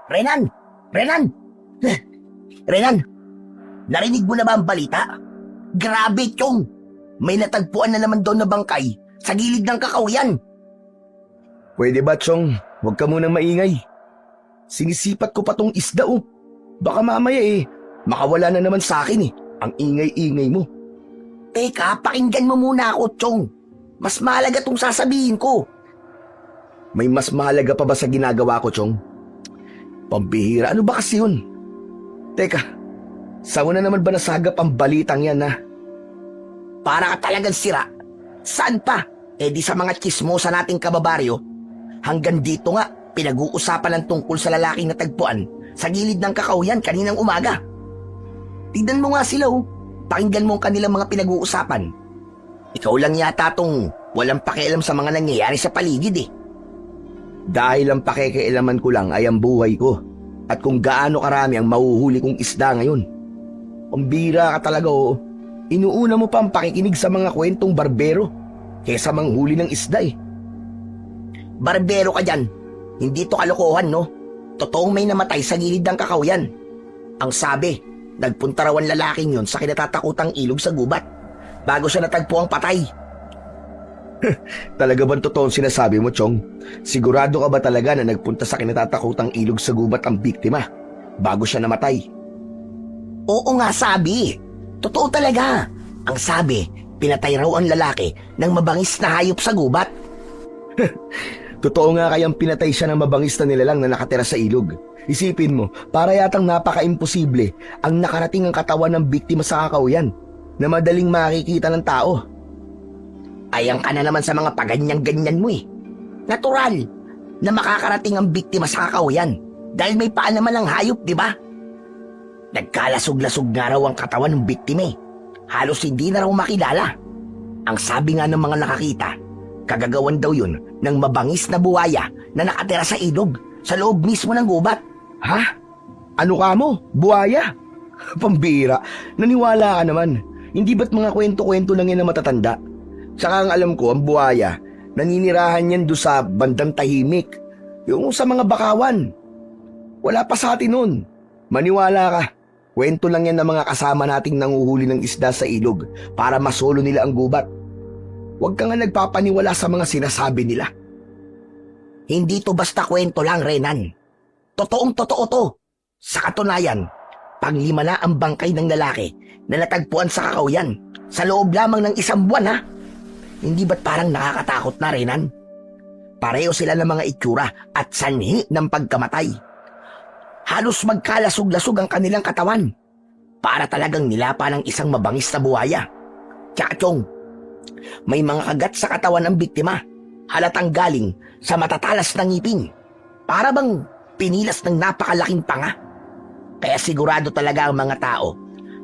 Renan! Renan! Renan! Narinig mo na ba ang balita? Grabe, Chong! May natagpuan na naman doon na bangkay sa gilid ng kakahuyan. Pwede ba, Chong? Huwag ka munang maingay. Sinisipat ko pa tong isda, oh. Baka mamaya makawala na naman sa akin ang ingay-ingay mo. Teka, pakinggan mo muna ako, Chong. Mas mahalaga tong sasabihin ko. May mas mahalaga pa ba sa ginagawa ko, Chong? Pambihira, ano ba kasi yun? Teka, saan na naman ba nasagap ang balitang yan, ha? Para ka talagang sira. Saan pa? Di sa mga chismosa nating kababaryo. Hanggang dito nga, pinag-uusapan ng tungkol sa lalaking natagpuan sa gilid ng kakahuyan kaninang umaga. Tignan mo nga sila, oh. Pakinggan mo ang kanilang mga pinag-uusapan. Ikaw lang yata tong walang pakialam sa mga nangyayari sa paligid, Dahil ang pakikialaman ko lang ay ang buhay ko at kung gaano karami ang mahuhuli kong isda ngayon. Pambira ka talaga, oo. Inuuna mo pa ang pakikinig sa mga kwentong barbero kaysa manghuli ng isda, Barbero ka dyan. Hindi to kalokohan, no? Totoong may namatay sa gilid ng kakahuyan. Ang sabi, nagpunta raw ang lalaking yun sa kinatatakutang ilog sa gubat bago siya natagpo ang patay. Talaga bang totoong sinasabi mo, Chong? Sigurado ka ba talaga na nagpunta sa kinatatakutang ilog sa gubat ang biktima bago siya namatay? Oo nga, sabi. Totoo talaga. Ang sabi, pinatay raw ang lalaki ng mabangis na hayop sa gubat. Totoo nga kayang pinatay siya ng mabangis na nilalang na nakatira sa ilog. Isipin mo, para yatang napaka-imposible ang nakarating ang katawan ng biktima sa kakahuyan na madaling makikita ng tao. Ayan ka na naman sa mga paganyan-ganyan mo, Natural na makakarating ang biktima sa kakahuyan dahil may paa naman ang hayop, di ba? Nagkalasog-lasog nga raw ang katawan ng biktima, Halos hindi na raw makilala. Ang sabi nga ng mga nakakita, kagagawan daw yun ng mabangis na buwaya na nakatira sa ilog sa loob mismo ng gubat. Ha? Ano ka mo? Buhaya? Pambira, naniwala ka naman. Hindi ba't mga kwento-kwento lang yan na matatanda? Tsaka ang alam ko, ang buhaya, naninirahan yan doon sa bandang tahimik. Yung sa mga bakawan. Wala pa sa atin nun. Maniwala ka. Kwento lang yan ng mga kasama nating nanguhuli ng isda sa ilog para masolo nila ang gubat. Huwag ka nga nagpapaniwala sa mga sinasabi nila. Hindi to basta kwento lang, Renan. Totoong totoo to. Sa katunayan, panglima na ang bangkay ng lalaki na natagpuan sa kakahuyan sa loob lamang ng isang buwan, ha? Hindi ba't parang nakakatakot na, Renan? Pareho sila ng mga itsura at sanhi ng pagkamatay. Halos magkalasog-lasog ang kanilang katawan. Para talagang nilapa ng isang mabangis na buhaya. Tsaka, Chong, may mga kagat sa katawan ng biktima. Halatang galing sa matatalas na ngipin. Para bang pinilas ng napakalaking panga. Kaya sigurado talaga ang mga tao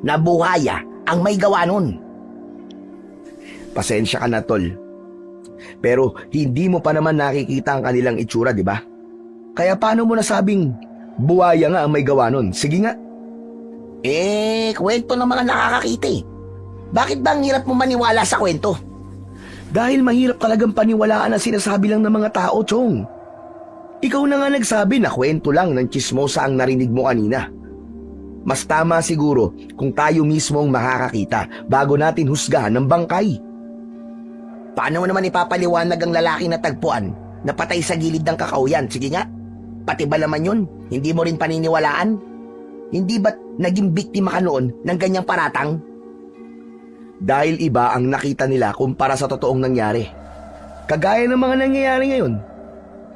na buhaya ang may gawa nun. Pasensya ka na, Tol. Pero hindi mo pa naman nakikita ang kanilang itsura, di ba? Kaya paano mo nasabing buhaya nga ang may gawa nun? Sige nga. Kwento ng mga nakakakita, Bakit ba ang hirap mo maniwala sa kwento? Dahil mahirap talagang paniwalaan ang sinasabi lang ng mga tao, Chong. Ikaw na nga nagsabi na kwento lang ng chismosa ang narinig mo kanina. Mas tama siguro kung tayo mismo ang makakakita bago natin husgahan ng bangkay. Paano mo naman ipapaliwanag ang lalaki na tagpuan na patay sa gilid ng kakahuyan? Sige nga, pati ba naman yun? Hindi mo rin paniniwalaan? Hindi ba't naging biktima ka noon ng ganyang paratang? Dahil iba ang nakita nila kumpara sa totoong nangyari. Kagaya ng mga nangyayari ngayon.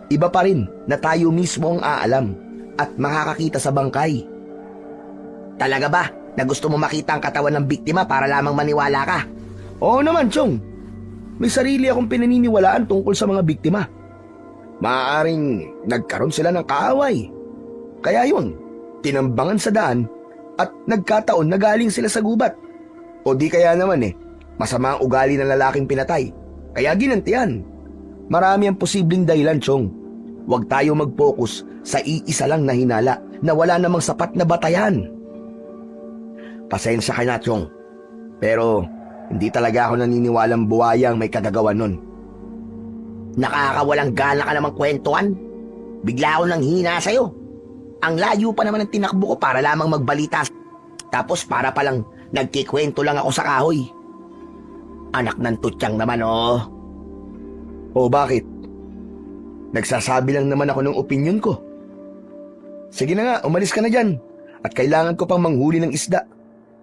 Iba pa rin na tayo mismo ang aalam at makakakita sa bangkay. Talaga ba na gusto mo makita ang katawan ng biktima para lamang maniwala ka? Oo naman, Chong. May sarili akong pinaniniwalaan tungkol sa mga biktima. Maaaring nagkaroon sila ng kaaway. Kaya yun, tinambangan sa daan at nagkataon na galing sila sa gubat. O di kaya naman masama ang ugali ng lalaking pinatay. Kaya ginantihan. Marami ang posibleng dahilan, Chong. Huwag tayo mag-focus sa iisa lang na hinala na wala namang sapat na batayan. Pasensya ka na, Chong. Pero hindi talaga ako naniniwalang buhayang may kagagawan nun. Nakakawalang gana ka namang kwentuhan. Bigla ako nang hina sa'yo. Ang layo pa naman ng tinakbo ko para lamang magbalita. Tapos para palang nagkikwento lang ako sa kahoy. Anak ng tutyang naman, oh. O bakit? Nagsasabi lang naman ako ng opinyon ko. Sige na nga, umalis ka na dyan. At kailangan ko pang manghuli ng isda.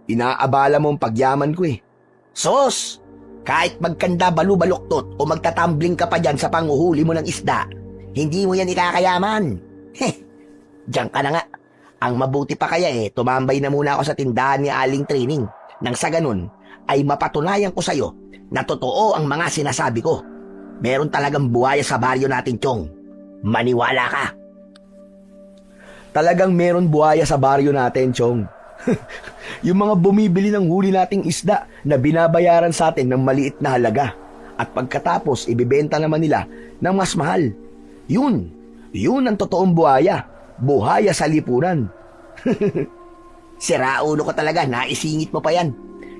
Inaabala mo ang pagyaman ko eh. Sos! Kahit magkanda balu-baluktot o magtatambling ka pa dyan sa panguhuli mo ng isda, hindi mo yan ikakayaman. Diyan ka na nga. Ang mabuti pa kaya tumambay na muna ako sa tindahan ni Aling Training. Nang sa ganun, ay mapatunayan ko sa'yo na totoo ang mga sinasabi ko. Meron talagang buhaya sa baryo natin, Chong. Maniwala ka. Talagang meron buhaya sa baryo natin, Chong. Yung mga bumibili ng huli nating isda na binabayaran sa atin ng maliit na halaga at pagkatapos ibibenta naman nila ng mas mahal. Yun ang totoong buhaya. Buhaya sa lipunan. Siraulo ko talaga, naisingit mo pa yan.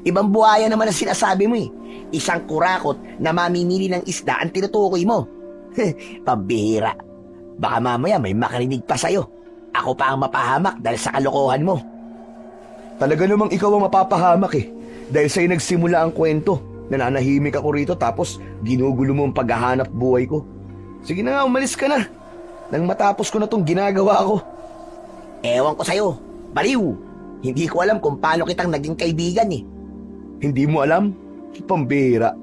Ibang buhaya naman ang sinasabi mo eh. Isang kurakot na mamimili ng isda ang tinutukoy mo. Pambihira. Baka mamaya may makarinig pa sa'yo. Ako pa ang mapahamak dahil sa kalokohan mo. Talaga namang ikaw ang mapapahamak eh. Dahil sa'yo nagsimula ang kwento. Nananahimik ako rito tapos ginugulo mo ang paghahanap buhay ko. Sige na nga, umalis ka na. Nang matapos ko na tong ginagawa ko. Ewan ko sa'yo. Baliw. Hindi ko alam kung paano kitang naging kaibigan eh. Hindi mo alam? Pambira.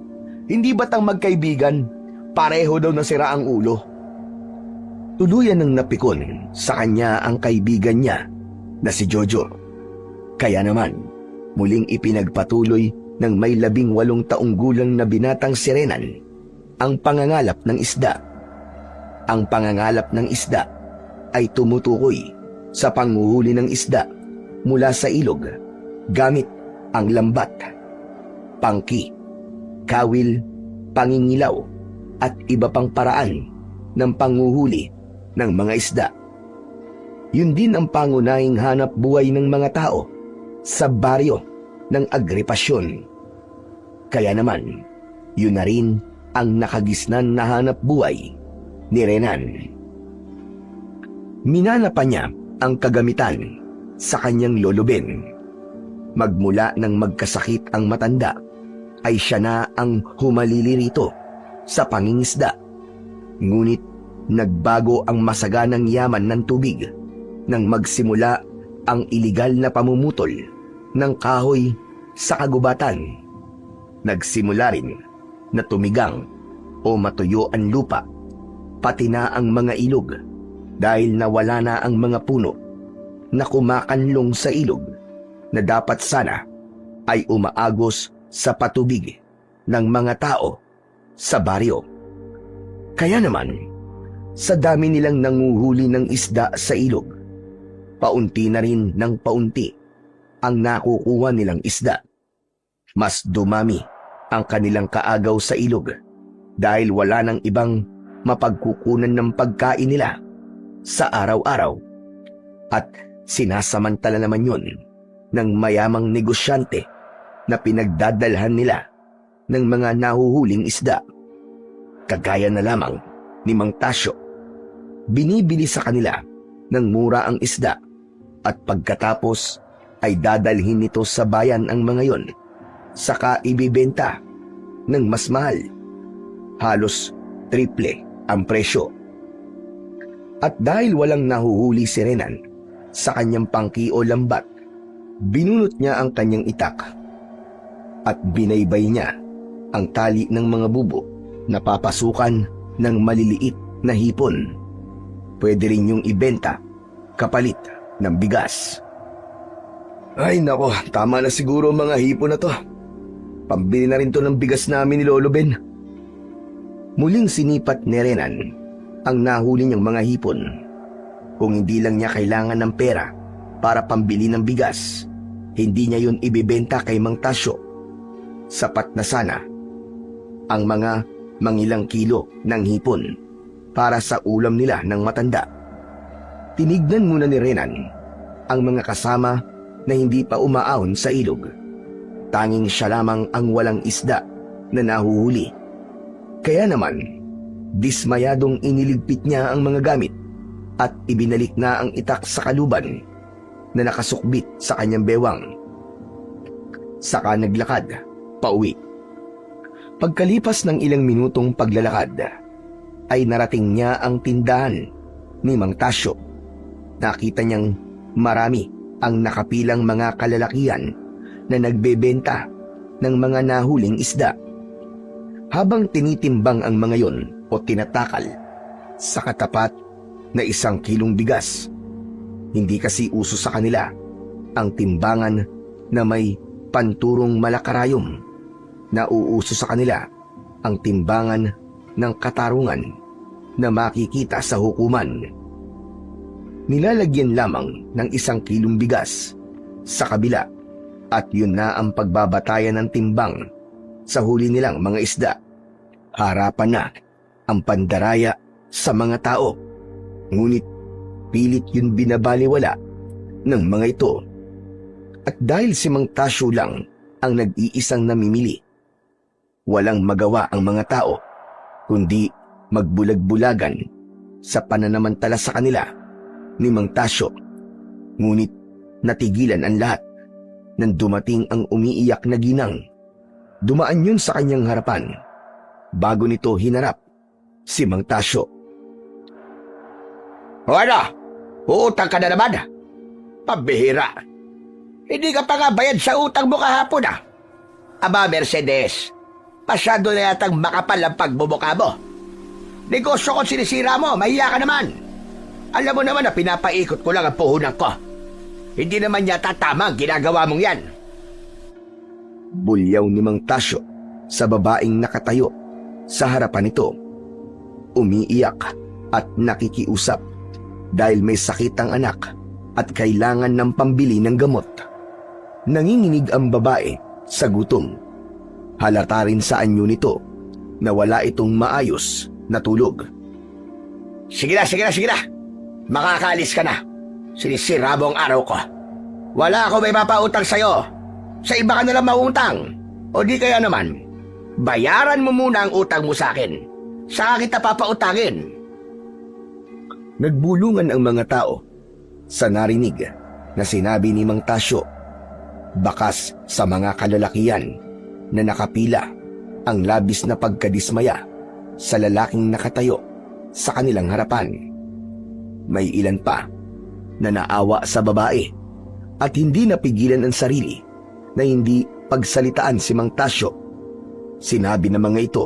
Hindi ba't ang magkaibigan, pareho daw nasira ang ulo? Tuluyan ng napikon sa kanya ang kaibigan niya na si Jojo. Kaya naman, muling ipinagpatuloy ng may 18 taong gulang na binatang si Renan ang pangangalap ng isda. Ang pangangalap ng isda ay tumutukoy sa panghuhuli ng isda mula sa ilog gamit ang lambat, pangki, kawil, pangingilaw at iba pang paraan ng panghuhuli ng mga isda. Yun din ang pangunahing hanap buhay ng mga tao sa baryo ng Agripasyon. Kaya naman, yun na rin ang nakagisnan na hanap buhay ni Renan. Minana pa niya ang kagamitan sa kanyang lolobin. Magmula nang magkasakit ang matanda, ay siya na ang humalili rito sa pangingisda. Ngunit nagbago ang masaganang yaman ng tubig nang magsimula ang iligal na pamumutol ng kahoy sa kagubatan. Nagsimula rin na tumigang o matuyo ang lupa, pati na ang mga ilog dahil nawala na ang mga puno na kumakanlong sa ilog na dapat sana ay umaagos sa patubig ng mga tao sa baryo. Kaya naman, sa dami nilang nanguhuli ng isda sa ilog, paunti na rin ng paunti ang nakukuha nilang isda. Mas dumami ang kanilang kaagaw sa ilog dahil wala nang ibang mapagkukunan ng pagkain nila sa araw-araw. At sinasamantala naman yun ng mayamang negosyante na pinagdadalhan nila ng mga nahuhuling isda. Kagaya na lamang ni Mang Tasyo, binibili sa kanila ng mura ang isda at pagkatapos ay dadalhin nito sa bayan ang mga yon, saka ibibenta ng mas mahal. Halos triple ang presyo. At dahil walang nahuhuli si Renan sa kanyang pangki o lambat, binunot niya ang kanyang itak at binaybay niya ang tali ng mga bubo na papasukan ng maliliit na hipon. Pwede rin yung ibenta kapalit ng bigas. Ay nako, tama na siguro ang mga hipon na to. Pambili na rin to ng bigas namin ni Lolo Ben. Muling sinipat ni Renan ang nahuli niyang mga hipon. Kung hindi lang niya kailangan ng pera para pambili ng bigas, hindi niya yun ibibenta kay Mang Tasyo. Sapat na sana ang mga mangilang kilo ng hipon para sa ulam nila ng matanda. Tinignan muna ni Renan ang mga kasama na hindi pa umaahon sa ilog. Tanging siya lamang ang walang isda na nahuhuli. Kaya naman, dismayadong iniligpit niya ang mga gamit at ibinalik na ang itak sa kaluban na nakasukbit sa kanyang bewang. Saka naglakad pauwi. Pagkalipas ng ilang minutong paglalakad, ay narating niya ang tindahan ni Mang Tasyo. Nakita niyang marami ang nakapilang mga kalalakihan na nagbebenta ng mga nahuling isda. Habang tinitimbang ang mga yon o tinatakal sa katapat na 1 kilong bigas, hindi kasi uso sa kanila ang timbangan na may panturong malakarayom. Nauuso sa kanila ang timbangan ng katarungan na makikita sa hukuman. Nilalagyan lamang ng 1 kilong bigas sa kabila at yun na ang pagbabatayan ng timbang sa huli nilang mga isda. Harapan na ang pandaraya sa mga tao, ngunit pilit yun binabaliwala ng mga ito. At dahil si Mang Tasyo lang ang nag-iisang namimili, walang magawa ang mga tao kundi magbulag-bulagan sa pananamantala sa kanila ni Mang Tasyo. Ngunit natigilan ang lahat nang dumating ang umiiyak na ginang. Dumaan yun sa kanyang harapan bago nito hinarap si Mang Tasyo. O ano? Uutang ka na naman? Pambihira. Hindi ka pa nga bayad sa utang mo kahapon ah. Aba Mercedes, masyado na yatang makapal ang pagbubukha mo. Negosyo ko sinisira mo, mahiya ka naman. Alam mo naman na pinapaikot ko lang ang puhunan ko. Hindi naman yata tama ang ginagawa mong yan. Bulyaw ni Mang Tasyo sa babaeng nakatayo sa harapan nito. Umiiyak at nakikiusap dahil may sakit ang anak at kailangan ng pambili ng gamot. Nanginginig ang babae sa gutom. Halata rin sa anyo nito na wala itong maayos na tulog. Sige na. Makakaalis ka na. Sinisira mo ang araw ko. Wala ako may mapautang sa'yo. Sa iba ka nalang mautang. O di kaya naman, bayaran mo muna ang utang mo sa akin. Saka kita papautangin. Nagbulungan ang mga tao sa narinig na sinabi ni Mang Tasyo. Bakas sa mga kalalakihan na nakapila ang labis na pagkadismaya sa lalaking nakatayo sa kanilang harapan. May ilan pa na naawa sa babae at hindi napigilan ang sarili na hindi pagsalitaan si Mang Tasyo. Sinabi ng mga ito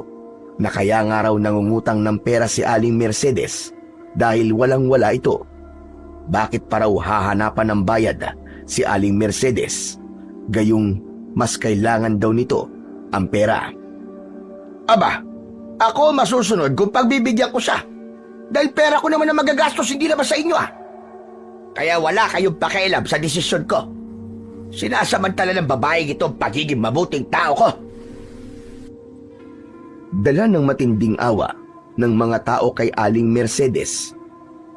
na kaya nga raw nangungutang ng pera si Aling Mercedes dahil walang-wala ito. Bakit pa raw hahanapan ng bayad si Aling Mercedes? Gayong mas kailangan daw nito ang pera. Aba, ako masusunod kung pagbibigyan ko siya. Dahil pera ko naman na magagastos, hindi naman sa inyo ah. Kaya wala kayong pakialam sa desisyon ko. Sinasamantala ng babaeng ito ang pagiging mabuting tao ko. Dala ng matinding awa ng mga tao kay Aling Mercedes,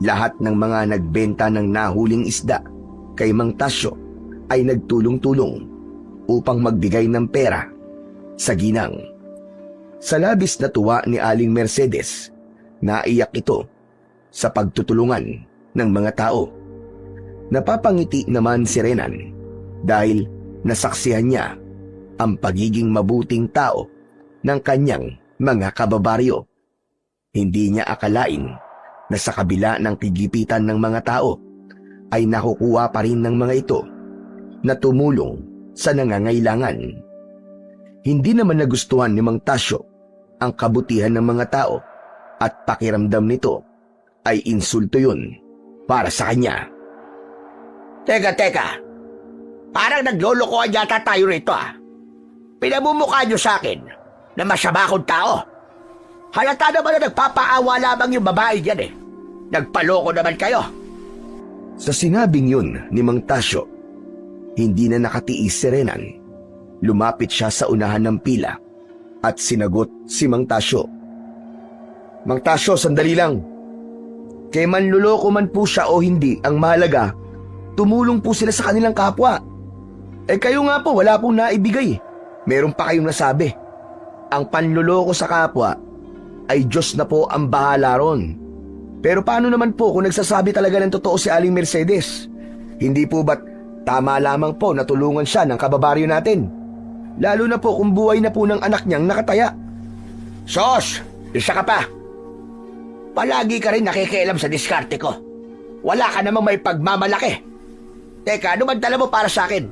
lahat ng mga nagbenta ng nahuling isda kay Mang Tasyo ay nagtulong-tulong upang magbigay ng pera sa ginang. Sa labis na tuwa ni Aling Mercedes, naiyak ito sa pagtutulungan ng mga tao. Napapangiti naman si Renan dahil nasaksihan niya ang pagiging mabuting tao ng kanyang mga kababaryo. Hindi niya akalain na sa kabila ng tigipitan ng mga tao ay nakukuha pa rin ng mga ito na tumulong sa nangangailangan. Hindi naman nagustuhan ni Mang Tasyo ang kabutihan ng mga tao at pakiramdam nito ay insulto yun para sa kanya. Teka. Parang naglolokohan yata tayo rito ah. Pinamumukha niyo sa akin na masama akong tao. Halata naman na nagpapaawa lamang yung babae dyan eh. Nagpaloko naman kayo. Sa sinabing yun ni Mang Tasyo, hindi na nakatiis si Renan. Lumapit siya sa unahan ng pila at sinagot si Mang Tasyo. Mang Tasyo, sandali lang. Kay manluloko man po siya o hindi, ang mahalaga, tumulong po sila sa kanilang kapwa. Kayo nga po, wala pong naibigay. Meron pa kayong nasabi. Ang panluloko sa kapwa ay Diyos na po ang bahala ron. Pero paano naman po kung nagsasabi talaga ng totoo si Aling Mercedes? Hindi po ba't tama lamang po na tulungan siya ng kababaryo natin? Lalo na po kung buhay na po ng anak niyang nakataya. Sos, isa ka pa. Palagi ka rin nakikialam sa diskarte ko. Wala ka namang may pagmamalaki. Teka, ano ba dala mo para sa akin?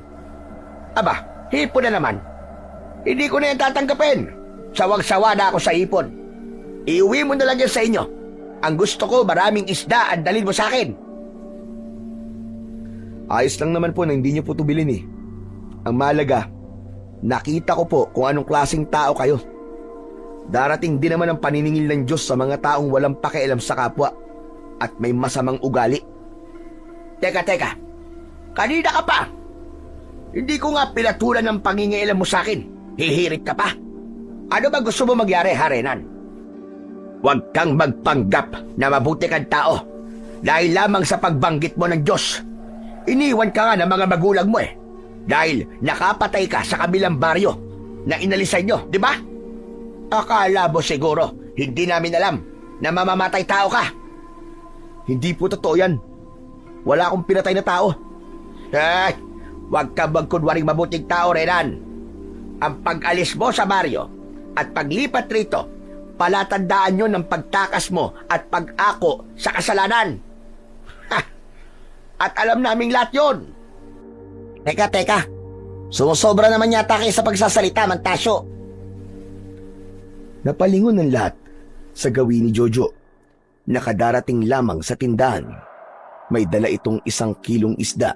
Aba, hipon na naman. Hindi ko na yan tatanggapin. Sawag-sawa na ako sa hipon. Iuwi mo na lang yan sa inyo. Ang gusto ko, maraming isda ang dalhin mo sa akin. Ayos lang naman po na hindi niyo po ito bilhin eh. Ang malaga, nakita ko po kung anong klaseng tao kayo. Darating din naman ang paniningil ng Diyos sa mga taong walang pakialam sa kapwa at may masamang ugali. Teka. Kanina ka pa. Hindi ko nga pinatulan ng pangingialam mo sa akin. Hihirit ka pa. Ano ba gusto mo magyari, Renan? Huwag kang magpanggap na mabuti kang tao dahil lamang sa pagbanggit mo ng Diyos. Iniwan ka nga ng mga magulang mo eh. Dahil nakapatay ka sa kabilang baryo na inalisan nyo, di ba? Akala mo siguro hindi namin alam na mamamatay tao ka. Hindi po totoo yan. Wala akong pinatay na tao. Ay, huwag ka magkunwaring mabuting tao, Renan. Ang pag-alis mo sa baryo at paglipat rito, palatandaan nyo ng pagtakas mo at pag-ako sa kasalanan. Ha! At alam naming lahat yun. Teka. Sumusobra naman yata kayo sa pagsasalita, Mantasyo. Napalingon ng lahat sa gawin ni Jojo. Nakadarating lamang sa tindahan. May dala itong 1 kilong isda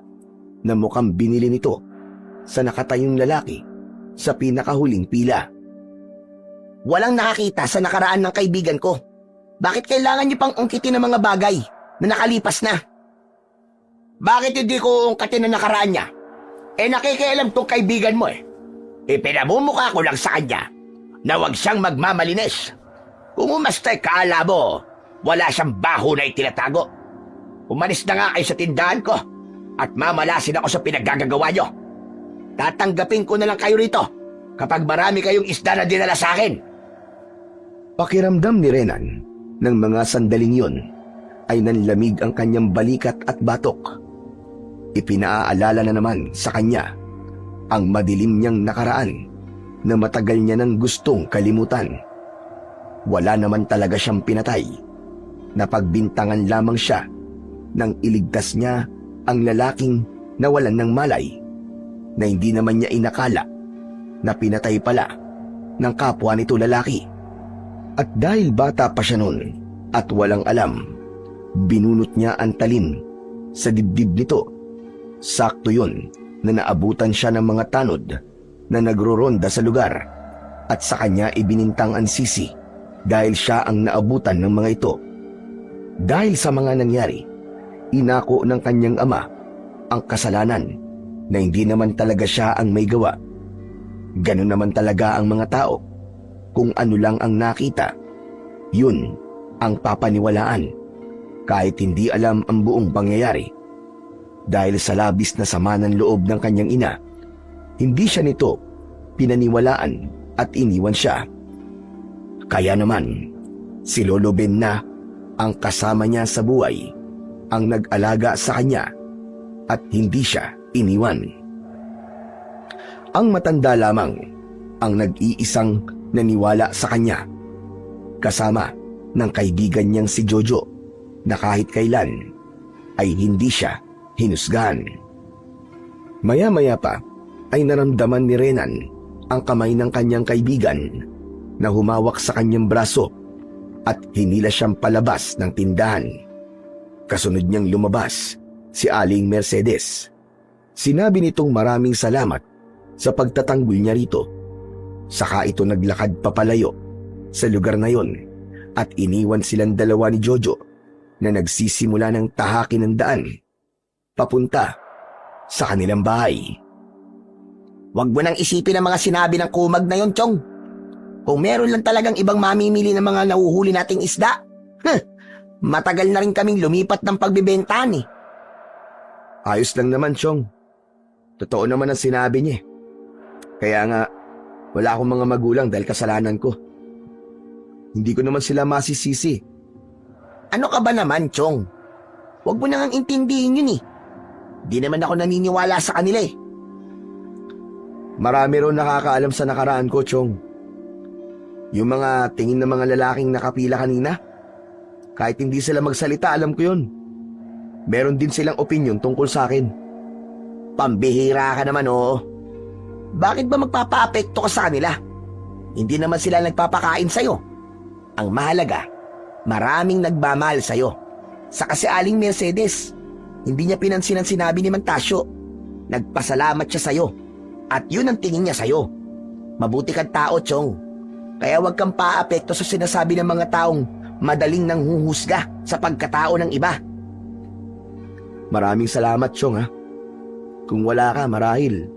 na mukhang binili nito sa nakatayong lalaki sa pinakahuling pila. Walang nakakita sa nakaraan ng kaibigan ko. Bakit kailangan niyo pang ungkitin ng mga bagay na nakalipas na? Bakit hindi ko ungkatin ang nakaraan niya? Nakikialam tong kaibigan mo eh. Pinamumukha ko lang sa kanya na huwag siyang magmamalinis. Kung umastay kaala mo, wala siyang baho na itinatago. Umalis na nga kayo sa tindahan ko at mamalasin ako sa pinaggagawa niyo. Tatanggapin ko na lang kayo rito kapag marami kayong isda na dinala sa akin. Pakiramdam ni Renan ng mga sandaling yon ay nanlamig ang kanyang balikat at batok. Ipinaalala na naman sa kanya ang madilim niyang nakaraan na matagal niya nang gustong kalimutan. Wala naman talaga siyang pinatay. Napagbintangan lamang siya nang iligtas niya ang lalaking nawalan ng malay na hindi naman niya inakala na pinatay pala ng kapwa nito lalaki. At dahil bata pa siya noon at walang alam, binunot niya ang talim sa dibdib nito. Sakto yun na naabutan siya ng mga tanod na nagroronda sa lugar at sa kanya ibinintang ang sisi dahil siya ang naabutan ng mga ito. Dahil sa mga nangyari, inako ng kanyang ama ang kasalanan na hindi naman talaga siya ang may gawa. Ganun naman talaga ang mga tao. Kung ano lang ang nakita, yun ang papaniwalaan kahit hindi alam ang buong pangyayari. Dahil sa labis na sama ng loob ng kanyang ina, hindi siya nito pinaniwalaan at iniwan siya. Kaya naman, si Lolo Ben na ang kasama niya sa buhay, ang nag-alaga sa kanya at hindi siya iniwan. Ang matanda lamang ang nag-iisang naniwala sa kanya, kasama ng kaibigan niyang si Jojo na kahit kailan ay hindi siya hinusgahan. Maya-maya pa ay naramdaman ni Renan ang kamay ng kanyang kaibigan na humawak sa kanyang braso at hinila siyang palabas ng tindahan. Kasunod niyang lumabas si Aling Mercedes. Sinabi nitong maraming salamat sa pagtatanggol niya rito. Saka ito naglakad papalayo sa lugar na yon at iniwan silang dalawa ni Jojo na nagsisimula ng tahakin ng daan papunta sa kanilang bahay. Huwag mo nang isipin ang mga sinabi ng kumag na yon, Chong. Kung meron lang talagang ibang mamimili ng mga nahuhuli nating isda, matagal na rin kaming lumipat ng pagbibentahan eh. Ayos lang naman, Chong. Totoo naman ang sinabi niya. Kaya nga, wala akong mga magulang dahil kasalanan ko. Hindi ko naman sila masisisi. Ano ka ba naman, Chong? Huwag mo nang intindihin yun eh. Di naman ako naniniwala sa kanila eh. Marami ron nakakaalam sa nakaraan ko, Chong. Yung mga tingin ng mga lalaking nakapila kanina, kahit hindi sila magsalita, alam ko yun. Meron din silang opinyon tungkol sa akin. Pambihira ka naman, oo. Bakit ba magpapaapekto ka sa kanila? Hindi naman sila nagpapakain sa'yo. Ang mahalaga, maraming nagmamahal sa'yo. Sa kasi Aling Mercedes, hindi niya pinansin ang sinabi ni Mantasio. Nagpasalamat siya sa'yo. At yun ang tingin niya sa'yo. Mabuti kang tao, Chong. Kaya huwag kang paapekto sa sinasabi ng mga taong madaling nanghuhusga sa pagkatao ng iba. Maraming salamat, Chong, ha. Kung wala ka, marahil,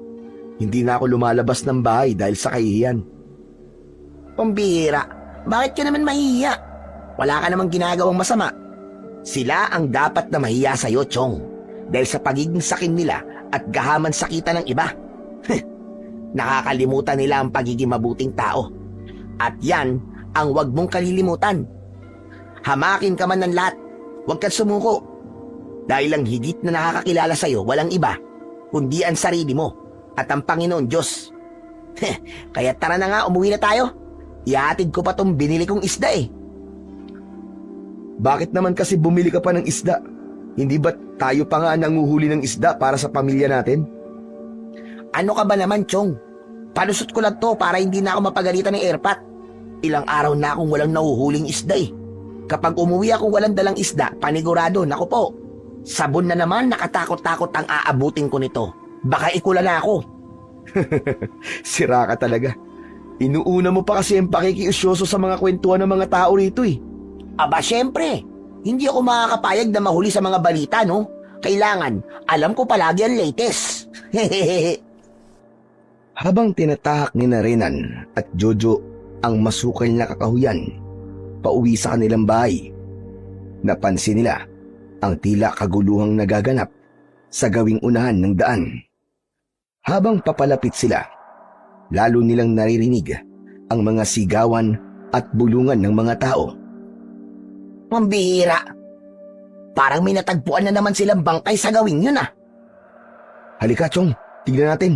hindi na ako lumalabas ng bahay dahil sa kahihiyan. Pambihira, bakit ka naman mahihiya? Wala ka namang ginagawang masama. Sila ang dapat na mahiya sa'yo, Chong. Dahil sa pagiging sakin nila at gahaman sakita ng iba. Nakakalimutan nila ang pagiging mabuting tao. At yan ang wag mong kalilimutan. Hamakin ka man ng lahat, huwag kang sumuko. Dahil ang higit na nakakakilala sa'yo, walang iba, kundi ang sarili mo at ang Panginoon Diyos. Kaya tara na nga, umuwi na tayo. Ihatid ko pa tong binili kong isda eh. Bakit naman kasi bumili ka pa ng isda? Hindi ba tayo pa nga nanguhuli ng isda para sa pamilya natin? Ano ka ba naman, Chong? Palusot ko lang to para hindi na ako mapagalitan ng airpat. Ilang araw na akong walang nahuhuling isda eh. Kapag umuwi akong walang dalang isda, panigurado, naku po. Sabon na naman, nakatakot-takot ang aabutin ko nito. Baka ikula na ako. Sira ka talaga. Inuuna mo pa kasi ang pakikiusyoso sa mga kwentuhan ng mga tao rito eh. Aba, syempre. Hindi ako makakapayag na mahuli sa mga balita, no? Kailangan, alam ko palagi ang latest. Habang tinatahak ni Renan at Jojo ang masukal na kakahuyan, pauwi sa kanilang bahay, napansin nila ang tila kaguluhang nagaganap sa gawing unahan ng daan. Habang papalapit sila, lalo nilang naririnig ang mga sigawan at bulungan ng mga tao. Mambihira. Parang may natagpuan na naman silang bangkay sa gawing yun ah. Halika, Chong, tignan natin.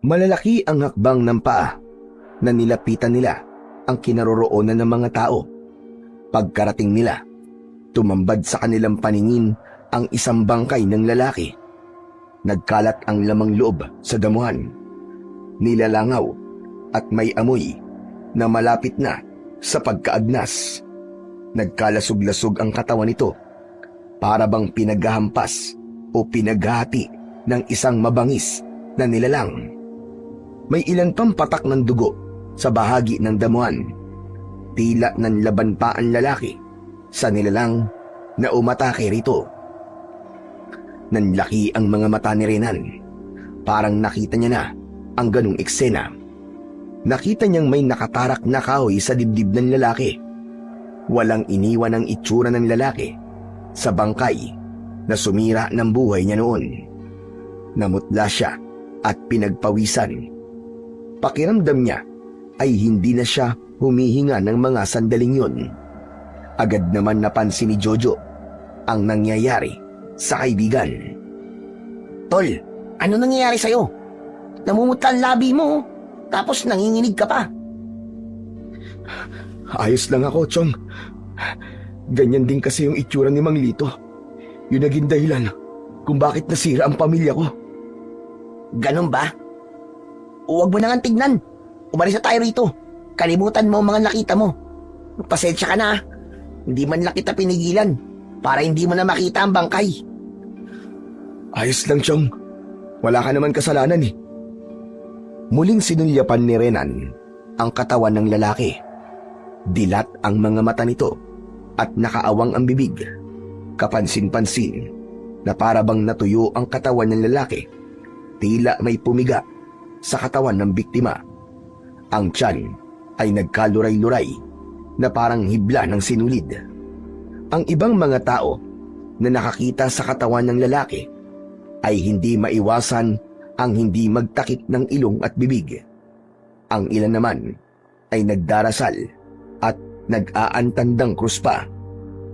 Malalaki ang hakbang ng paa na nilapitan nila ang kinaroroonan ng mga tao. Pagkarating nila, tumambad sa kanilang paningin ang isang bangkay ng lalaki. Nagkalat ang lamang loob sa damuhan. Nilalangaw at may amoy na malapit na sa pagkaagnas. Nagkalasog-lasog ang katawan nito para bang pinaghahampas o pinaghati ng isang mabangis na nilalang. May ilan pang patak ng dugo sa bahagi ng damuhan. Tila nanlaban pa ang lalaki sa nilalang na umatake rito. Nanlaki ang mga mata ni Renan. Parang nakita niya na ang ganung eksena. Nakita niyang may nakatarak na kahoy sa dibdib ng lalaki. Walang iniwan ang itsura ng lalaki sa bangkay na sumira ng buhay niya noon. Namutla siya at pinagpawisan. Pakiramdam niya ay hindi na siya humihinga ng mga sandaling yun. Agad naman napansin ni Jojo ang nangyayari sa kaibigan. Tol, ano nangyayari sa'yo? Namumutla ang labi mo, tapos nanginginig ka pa. Ayos lang ako, Chong. Ganyan din kasi yung itsura ni Mang Lito. Yun naging dahilan kung bakit nasira ang pamilya ko. Ganun ba? Huwag mo nang tignan. Umalis na tayo rito. Kalimutan mo ang mga nakita mo. Pasensya ka na. Hindi man lang kita pinigilan para hindi mo na makita ang bangkay. Ayos lang, Chong. Wala ka naman kasalanan eh. Muling sinulyapan ni Renan ang katawan ng lalaki. Dilat ang mga mata nito at nakaawang ang bibig. Kapansin-pansin na para bang natuyo ang katawan ng lalaki. Tila may pumiga sa katawan ng biktima. Ang tiyan ay nagkaluray-luray na parang hibla ng sinulid. Ang ibang mga tao na nakakita sa katawan ng lalaki ay hindi maiwasan ang hindi magtakip ng ilong at bibig. Ang ilan naman ay nagdarasal at nag-aantandang krus pa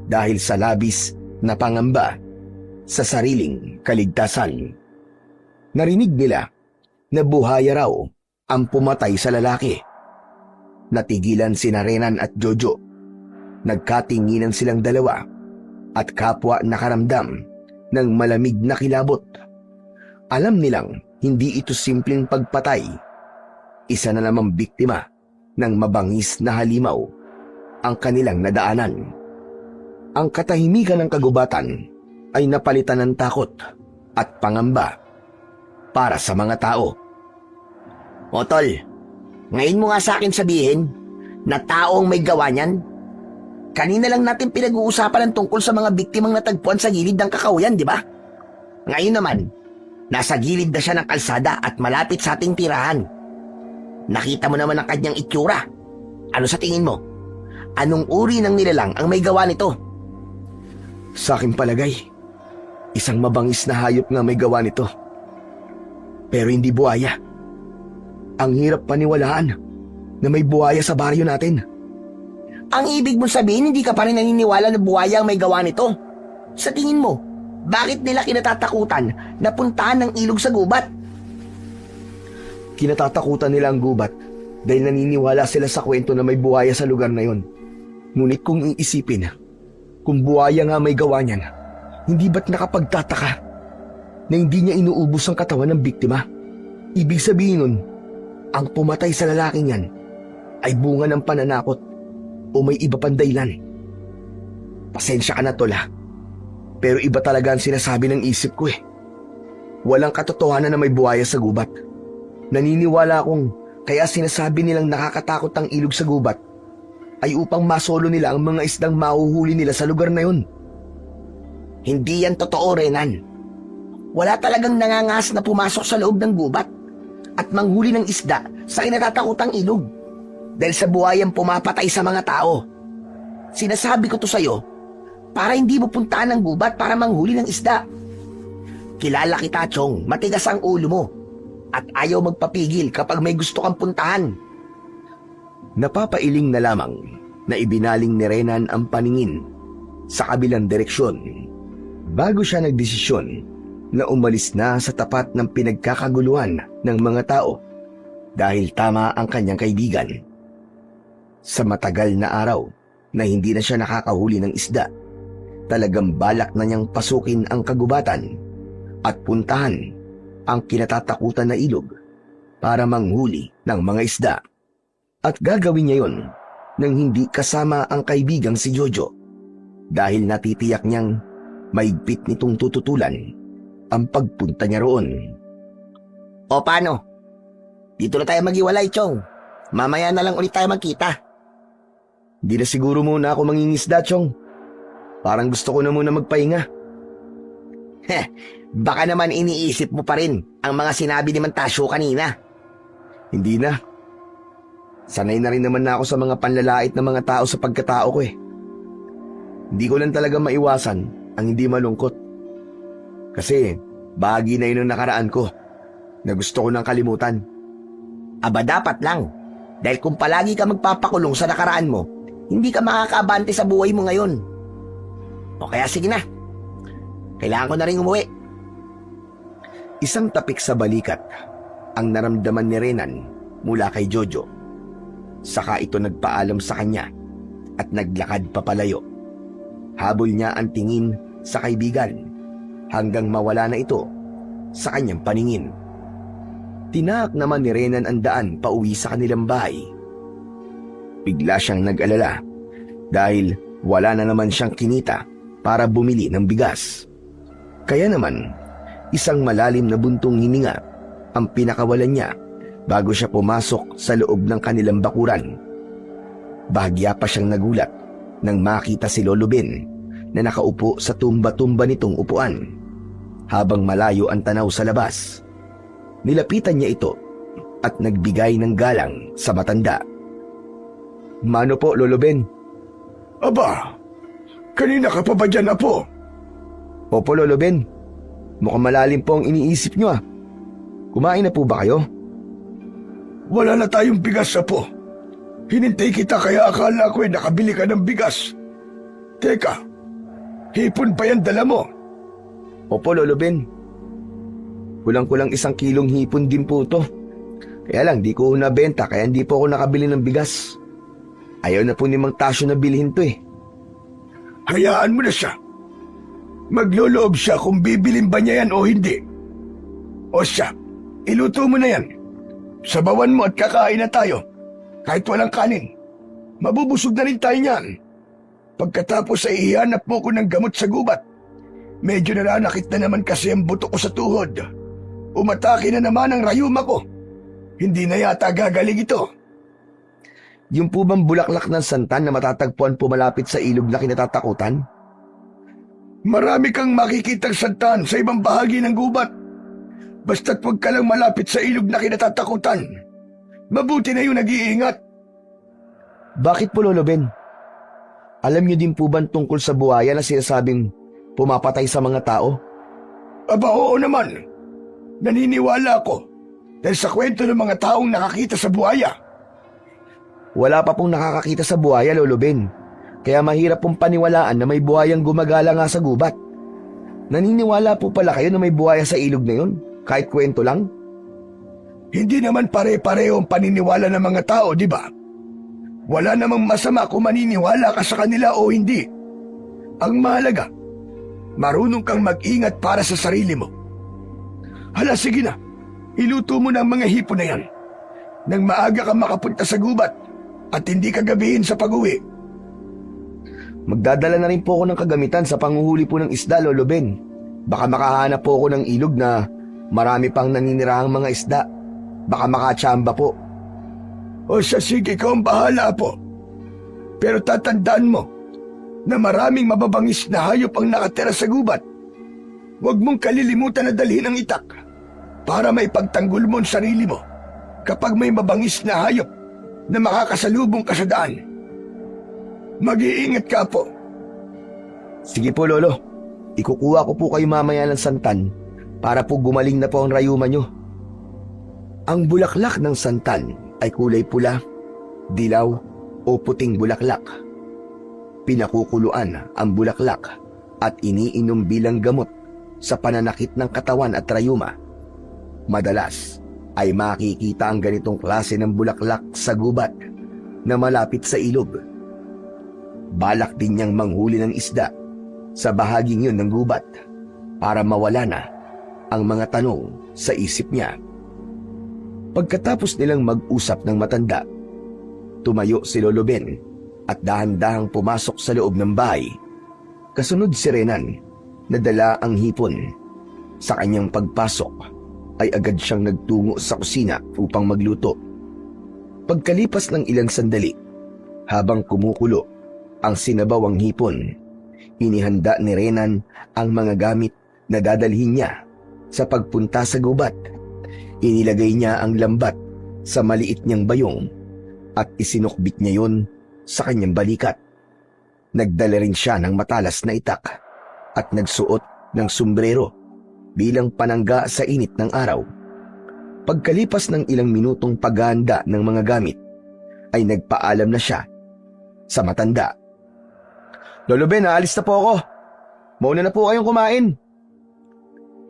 dahil sa labis na pangamba sa sariling kaligtasan. Narinig nila na buhaya raw ang pumatay sa lalaki. Natigilan sina Renan at Jojo. Nagkatinginan silang dalawa at kapwa nakaramdam ng malamig na kilabot. Alam nilang hindi ito simpleng pagpatay. Isa na namang biktima ng mabangis na halimaw ang kanilang nadaanan. Ang katahimikan ng kagubatan ay napalitan ng takot at pangamba para sa mga tao. O tol, ngayon mo nga sa akin sabihin na tao ang may gawa niyan? Kanina lang natin pinag-uusapan ang tungkol sa mga biktimang natagpuan sa gilid ng kakahuyan, di ba? Ngayon naman, nasa gilid na siya ng kalsada at malapit sa ating tirahan. Nakita mo naman ang kanyang itsura. Ano sa tingin mo? Anong uri ng nilalang ang may gawa nito? Sa aking palagay, isang mabangis na hayop nga may gawa nito. Pero hindi buhaya. Ang hirap paniwalaan na may buhaya sa baryo natin. Ang ibig mong sabihin, hindi ka pa rin naniniwala na buhaya ang may gawa nito? Sa tingin mo, bakit nila kinatatakutan na puntahan ng ilog sa gubat? Kinatatakutan nila ang gubat dahil naniniwala sila sa kwento na may buhaya sa lugar na yon. Ngunit kung iisipin, kung buhaya nga may gawa niyan, hindi ba't nakapagtataka na hindi niya inuubos ang katawan ng biktima? Ibig sabihin nun, ang pumatay sa lalaking yan ay bunga ng pananakot o may iba pang dahilan. Pasensya ka na tol ha, pero iba talaga ang sinasabi ng isip ko eh. Walang katotohanan na may buhaya sa gubat. Naniniwala akong kaya sinasabi nilang nakakatakot ang ilog sa gubat ay upang masolo nila ang mga isdang mahuhuli nila sa lugar na yun. Hindi yan totoo, Renan. Wala talagang nangangas na pumasok sa loob ng gubat at manghuli ng isda sa kinatatakutang ilog dahil sa buhayang pumapatay sa mga tao. Sinasabi ko to sa'yo para hindi mo puntaan ng gubat para manghuli ng isda. Kilala kita, Chong. Matigas ang ulo mo at ayaw magpapigil kapag may gusto kang puntahan. Napapailing na lamang na ibinaling ni Renan ang paningin sa kabilang direksyon bago siya nagdesisyon na umalis na sa tapat ng pinagkakaguluhan ng mga tao dahil tama ang kanyang kaibigan. Sa matagal na araw na hindi na siya nakakahuli ng isda, talagang balak na niyang pasukin ang kagubatan at puntahan ang kinatatakutan na ilog para manghuli ng mga isda. At gagawin niya yon nang hindi kasama ang kaibigang si Jojo dahil natitiyak niyang maigpit nitong tututulan ang pagpunta niya roon. O paano? Dito na tayo maghiwalay, Chong. Mamaya na lang ulit tayo magkita. Di na siguro muna ako mangingisda, Chong. Parang gusto ko na muna magpahinga. Baka naman iniisip mo pa rin ang mga sinabi ni Mantasyo kanina. Hindi na. Sanay na rin naman na ako sa mga panlalait ng mga tao sa pagkatao ko eh. Hindi ko lang talaga maiwasan ang hindi malungkot. Kasi bahagi na yun ang nakaraan ko na gusto ko nang kalimutan. Aba dapat lang. Dahil kung palagi ka magpapakulong sa nakaraan mo, hindi ka makakaabante sa buhay mo ngayon. O kaya sige na. Kailangan ko na rin umuwi. Isang tapik sa balikat ang naramdaman ni Renan mula kay Jojo. Saka ito nagpaalam sa kanya at naglakad papalayo. Habol niya ang tingin sa kaibigan hanggang mawala na ito sa kanyang paningin. Tinaak naman ni Renan ang daan pauwi sa kanilang bahay. Bigla siyang nag-alala dahil wala na naman siyang kinita para bumili ng bigas. Kaya naman, isang malalim na buntong hininga ang pinakawalan niya bago siya pumasok sa loob ng kanilang bakuran. Bahagya pa siyang nagulat nang makita si Lolo Ben na nakaupo sa tumba-tumba nitong upuan habang malayo ang tanaw sa labas. Nilapitan niya ito at nagbigay ng galang sa matanda. "Mano po, Lolo Ben?" Aba, kanina ka pa ba dyan, Apo? "Opo, Lolo Ben. Mukhang malalim po ang iniisip niyo ah. Kumain na po ba kayo?" Wala na tayong bigas, Apo. Hinintay kita kaya akala ko nakabili ka ng bigas. Teka, Hipon ba yan dala mo? Opo, Lolo Ben. Kulang-kulang 1 kilong hipon din po to. Kaya lang, di ko nabenta kaya hindi po ako nakabili ng bigas. Ayaw na po ni Mang Tasyo na bilhin to eh. Hayaan mo na siya. Magloloob siya kung bibilin ba niya yan o hindi. O siya, iluto mo na yan. Sabawan mo at kakain na tayo. Kahit walang kanin. Mabubusog na rin tayo niyan. Pagkatapos ay ihanap mo ko ng gamot sa gubat. Medyo nananakit na naman kasi ang buto ko sa tuhod. Umatake na naman ang rayuma ko. Hindi na yata gagaling ito. Yung po bang bulaklak ng santan na matatagpuan po malapit sa ilog na kinatatakutan? Marami kang makikitang santan sa ibang bahagi ng gubat. Basta't huwag ka lang malapit sa ilog na kinatatakutan. Mabuti na yung nag-iingat. Bakit po, Lolo Ben? Alam niyo din po ba tungkol sa buhaya na sinasabing pumapatay sa mga tao? Aba oo naman. Naniniwala ako dahil sa kwento ng mga taong nakakita sa buhaya. Wala pa pong nakakakita sa buhaya, Lolo Ben. Kaya mahirap pong paniwalaan na may buhayang gumagala nga sa gubat. Naniniwala po pala kayo na may buhaya sa ilog na yun? Kahit kwento lang? Hindi naman pare-pareho ang paniniwala ng mga tao, di ba? Wala namang masama kung maniniwala ka sa kanila o hindi. Ang mahalaga, marunong kang mag-ingat para sa sarili mo. Hala, sige na. Iluto mo na ang mga hipon na yan. Nang maaga ka makapunta sa gubat at hindi ka gabihin sa pag-uwi. Magdadala na rin po ako ng kagamitan sa panguhuli po ng isda, Lolo Ben. Baka makahanap po ako ng ilog na marami pang naninirahang mga isda. Baka makatsamba po. O siya, sige, ikaw ang bahala po. Pero tatandaan mo na maraming mababangis na hayop ang nakatira sa gubat. Huwag mong kalilimutan na dalhin ang itak para maipagtanggol mo ang sarili mo kapag may mabangis na hayop na makakasalubong ka sa daan. Mag-iingat ka po. Sige po, Lolo. Ikukuha ko po kayo mamaya ng santan para po gumaling na po ang rayuma nyo. Ang bulaklak ng santan ay kulay pula, dilaw o puting bulaklak. Pinakukuluan ang bulaklak at iniinom bilang gamot sa pananakit ng katawan at rayuma. Madalas ay makikita ang ganitong klase ng bulaklak sa gubat na malapit sa ilog. Balak din niyang manghuli ng isda sa bahaging yun ng gubat para mawala na ang mga tanong sa isip niya. Pagkatapos nilang mag-usap ng matanda, tumayo si Lolo Ben at dahan-dahang pumasok sa loob ng bahay. Kasunod si Renan na dala ang hipon. Sa kanyang pagpasok ay agad siyang nagtungo sa kusina upang magluto. Pagkalipas ng ilang sandali, habang kumukulo ang sinabawang hipon, inihanda ni Renan ang mga gamit na dadalhin niya sa pagpunta sa gubat. Inilagay niya ang lambat sa maliit niyang bayong at isinukbit niya yon sa kanyang balikat. Nagdala rin siya ng matalas na itak at nagsuot ng sombrero bilang panangga sa init ng araw. Pagkalipas ng ilang minutong paghahanda ng mga gamit, ay nagpaalam na siya sa matanda. Lolo Ben, aalis na po ako. Mauna na po kayong kumain.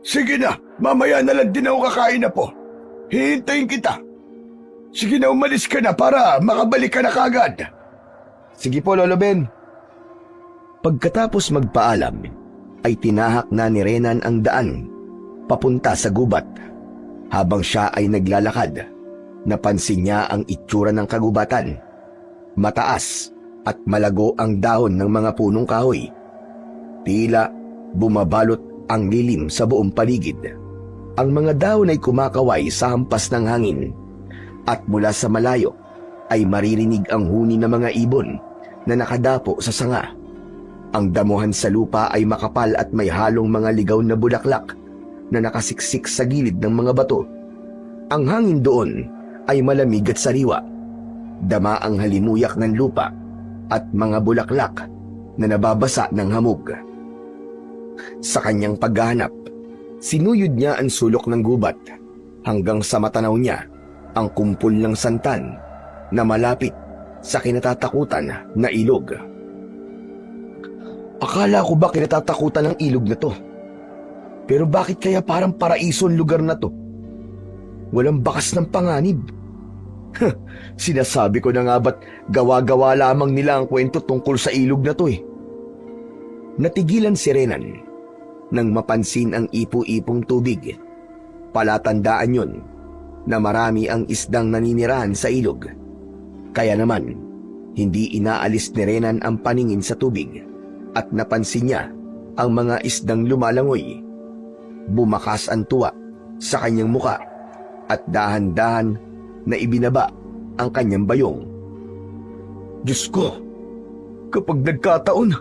Sige na, mamaya na lang din ako kakain na po. Hihintayin kita. Sige na, umalis ka na para makabalik ka na kagad. Sige po, Lolo Ben. Pagkatapos magpaalam, ay tinahak na ni Renan ang daan papunta sa gubat. Habang siya ay naglalakad, napansin niya ang itsura ng kagubatan. Mataas at malago ang dahon ng mga punong kahoy. Tila bumabalot ang lilim sa buong paligid. Ang mga dahon ay kumakaway sa hampas ng hangin at mula sa malayo ay maririnig ang huni ng mga ibon na nakadapo sa sanga. Ang damuhan sa lupa ay makapal at may halong mga ligaw na bulaklak na nakasiksik sa gilid ng mga bato. Ang hangin doon ay malamig at sariwa. Dama ang halimuyak ng lupa at mga bulaklak na nababasa ng hamog. Sa kanyang paghahanap, sinuyod niya ang sulok ng gubat hanggang sa matanaw niya ang kumpol ng santan na malapit sa kinatatakutan na ilog. Akala ko ba kinatatakutan ng ilog na to? Pero bakit kaya parang paraiso ang lugar na to? Walang bakas ng panganib. Sinasabi ko na nga ba't gawa-gawa lamang nila ang kwento tungkol sa ilog na to eh. Natigilan si Renan nang mapansin ang ipo-ipong tubig. Palatandaan yun na marami ang isdang naninirahan sa ilog. Kaya naman, hindi inaalis ni Renan ang paningin sa tubig at napansin niya ang mga isdang lumalangoy. Bumakas ang tuwa sa kanyang muka at dahan-dahan na ibinaba ang kanyang bayong. Diyos ko, kapag nagkataon,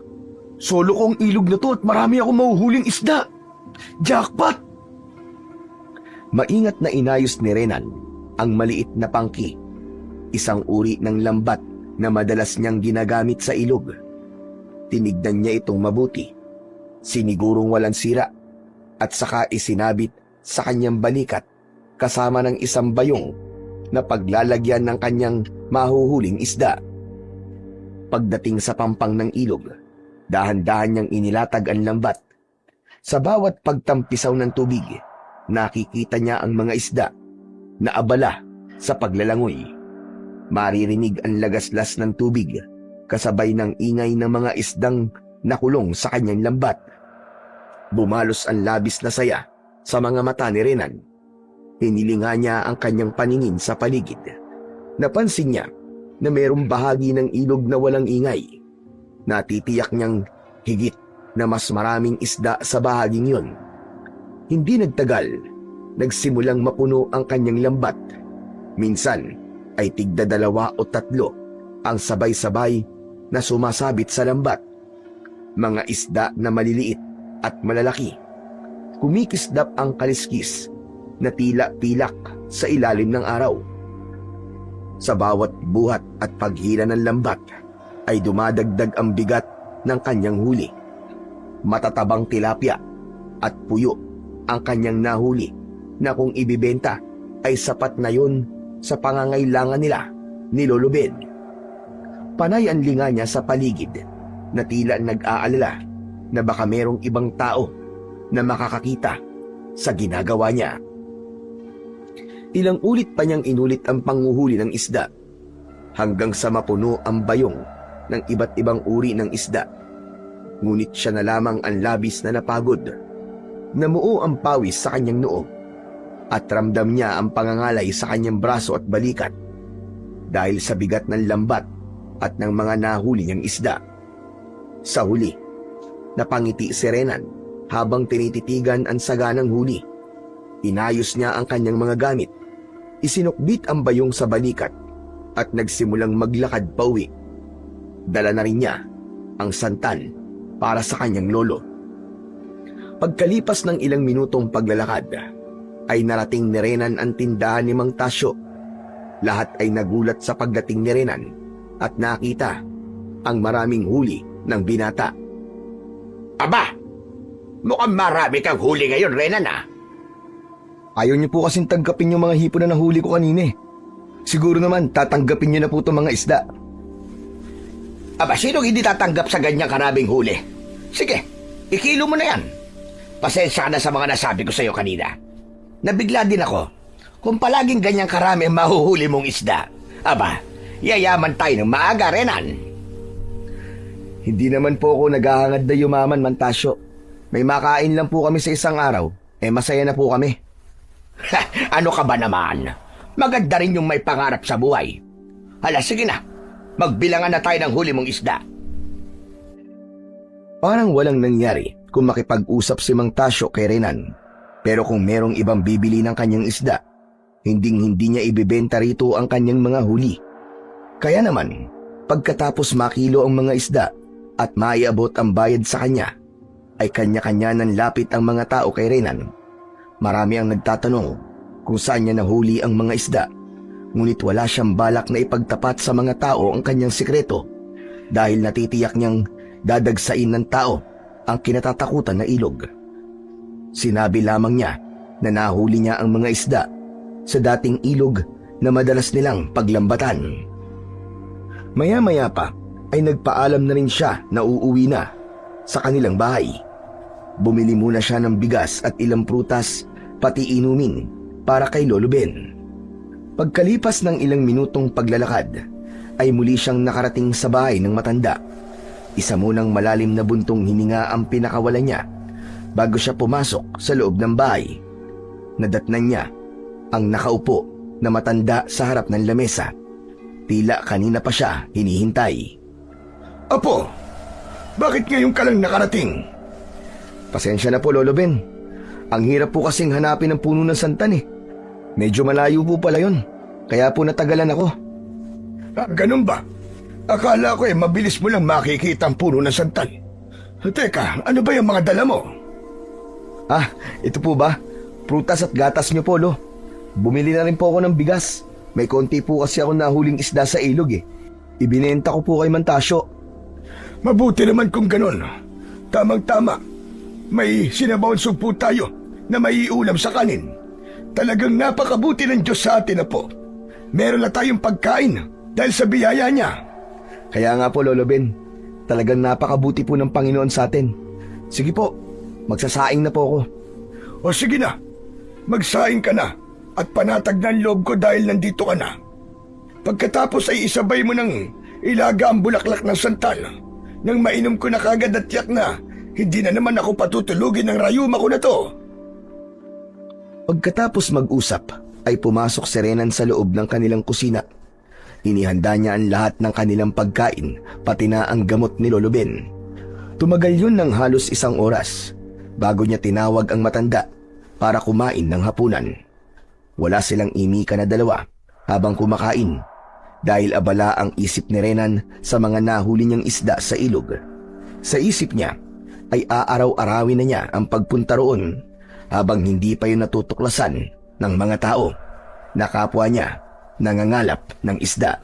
solo ko ang ilog na to at marami akong mahuhuling isda. Jackpot! Maingat na inayos ni Renan ang maliit na pangki, isang uri ng lambat na madalas niyang ginagamit sa ilog. Tinignan niya itong mabuti, sinigurong walang sira, at saka isinabit sa kanyang balikat kasama ng isang bayong na paglalagyan ng kanyang mahuhuling isda. Pagdating sa pampang ng ilog, dahan-dahan niyang inilatag ang lambat. Sa bawat pagtampisaw ng tubig, nakikita niya ang mga isda na abala sa paglalangoy. Maririnig ang lagaslas ng tubig kasabay ng ingay ng mga isdang nakulong sa kanyang lambat. Bumalos ang labis na saya sa mga mata ni Renan. Hinilinga niya ang kanyang paningin sa paligid. Napansin niya na mayroong bahagi ng ilog na walang ingay. Natitiyak niyang higit na mas maraming isda sa bahaging yon. Hindi nagtagal, nagsimulang mapuno ang kanyang lambat. Minsan ay tigda 2 o 3 ang sabay-sabay na sumasabit sa lambat. Mga isda na maliliit at malalaki. Kumikisdap ang kaliskis na tila pilak sa ilalim ng araw. Sa bawat buhat at paghila ng lambat ay dumadagdag ang bigat ng kanyang huli. Matatabang tilapia at puyo ang kanyang nahuli na kung ibibenta ay sapat na yun sa pangangailangan nila ni Lolo Ben. Panay ang linga niya sa paligid na tila nag-aalala na baka merong ibang tao na makakakita sa ginagawa niya. Ilang ulit pa niyang inulit ang panguhuli ng isda hanggang sa mapuno ang bayong ng iba't ibang uri ng isda. Ngunit siya na lamang ang labis na napagod. Namuo ang pawis sa kanyang noo at ramdam niya ang pangangalay sa kanyang braso at balikat dahil sa bigat ng lambat at ng mga nahuli niyang isda. Sa huli, napangiti si Renan habang tinititigan ang saganang huli. Inayos niya ang kanyang mga gamit, isinukbit ang bayong sa balikat at nagsimulang maglakad pauwi. Dala na rin niya ang santan para sa kanyang lolo. Pagkalipas ng ilang minutong paglalakad, ay narating ni Renan ang tindahan ni Mang Tasyo. Lahat ay nagulat sa pagdating ni Renan at nakita ang maraming huli ng binata. Aba, mukhang marami kang huli ngayon, Renan ah. Ayaw niyo po kasing tanggapin yung mga hipon na nahuli ko kanina eh. Siguro naman tatanggapin niyo na po itong mga isda. Aba, sinong hindi tatanggap sa ganyang karaming huli? Sige, ikilo mo na yan. Pasensya ka na sa mga nasabi ko sa'yo kanina. Nabigla din ako kung palaging ganyang karami ang mahuhuli mong isda. Aba, yayaman tayo ng maaga, Renan. Hindi naman po ako naghahangad na yumaman, Mantasyo. May makain lang po kami sa isang araw, masaya na po kami. Ano ka ba naman? Maganda rin yung may pangarap sa buhay. Hala, sige na. Magbilangan na tayo ng huli mong isda. Parang walang nangyari kung makipag-usap si Mang Tasyo kay Renan. Pero kung merong ibang bibili ng kanyang isda, hinding-hindi niya ibibenta rito ang kanyang mga huli. Kaya naman, pagkatapos makilo ang mga isda at maiabot ang bayad sa kanya, ay kanya-kanya ng lapit ang mga tao kay Renan. Marami ang nagtatanong kung saan niya nahuli ang mga isda, ngunit wala siyang balak na ipagtapat sa mga tao ang kanyang sikreto dahil natitiyak niyang dadagsain ng tao ang kinatatakutan na ilog. Sinabi lamang niya na nahuli niya ang mga isda sa dating ilog na madalas nilang paglambatan. Maya-maya pa ay nagpaalam na rin siya na uuwi na sa kanilang bahay. Bumili muna siya ng bigas at ilang prutas pati inumin para kay Lolo Ben. Pagkalipas ng ilang minutong paglalakad ay muli siyang nakarating sa bahay ng matanda. Isa munang malalim na buntong hininga ang pinakawalan niya bago siya pumasok sa loob ng bahay. Nadatnan niya ang nakaupo na matanda sa harap ng lamesa. Tila kanina pa siya hinihintay. Apo, bakit ngayon ka lang nakarating? Pasensya na po, Lolo Ben. Ang hirap po kasing hanapin ang puno ng santan eh. Medyo malayo po pala yun. Kaya po natagalan ako. Ganun ba? Akala ko mabilis mo lang makikita ang puno ng santan. Teka, ano ba yung mga dala mo? Ito po ba? Prutas at gatas niyo po, Lo. Bumili na rin po ako ng bigas. May konti po kasi ako nahuling isda sa ilog eh. Ibinenta ko po kay Mantasyo. Mabuti naman kung ganun. Tamang-tama. May sinabawang sugpo tayo na may ulam sa kanin. Talagang napakabuti ng Diyos sa atin na po. Meron na tayong pagkain dahil sa biyaya niya. Kaya nga po, Lolo Ben. Talagang napakabuti po ng Panginoon sa atin. Sige po, magsasaing na po ako. O sige na, magsaing ka na at panatag ng loob ko dahil nandito ka na. Pagkatapos ay isabay mo ng ilaga ang bulaklak ng santal. Nang mainom ko na kagad at tiyak na hindi na naman ako patutulugin ng rayuma ko na to. Pagkatapos mag-usap, ay pumasok si Renan sa loob ng kanilang kusina. Inihanda niya ang lahat ng kanilang pagkain, pati na ang gamot ni Lolo Ben. Tumagal yun ng halos 1 oras, bago niya tinawag ang matanda para kumain ng hapunan. Wala silang imika na dalawa habang kumakain, dahil abala ang isip ni Renan sa mga nahuli niyang isda sa ilog. Sa isip niya, ay aaraw-arawin na niya ang pagpunta roon habang hindi pa yun natutuklasan ng mga tao na kapwa niya nangangalap ng isda.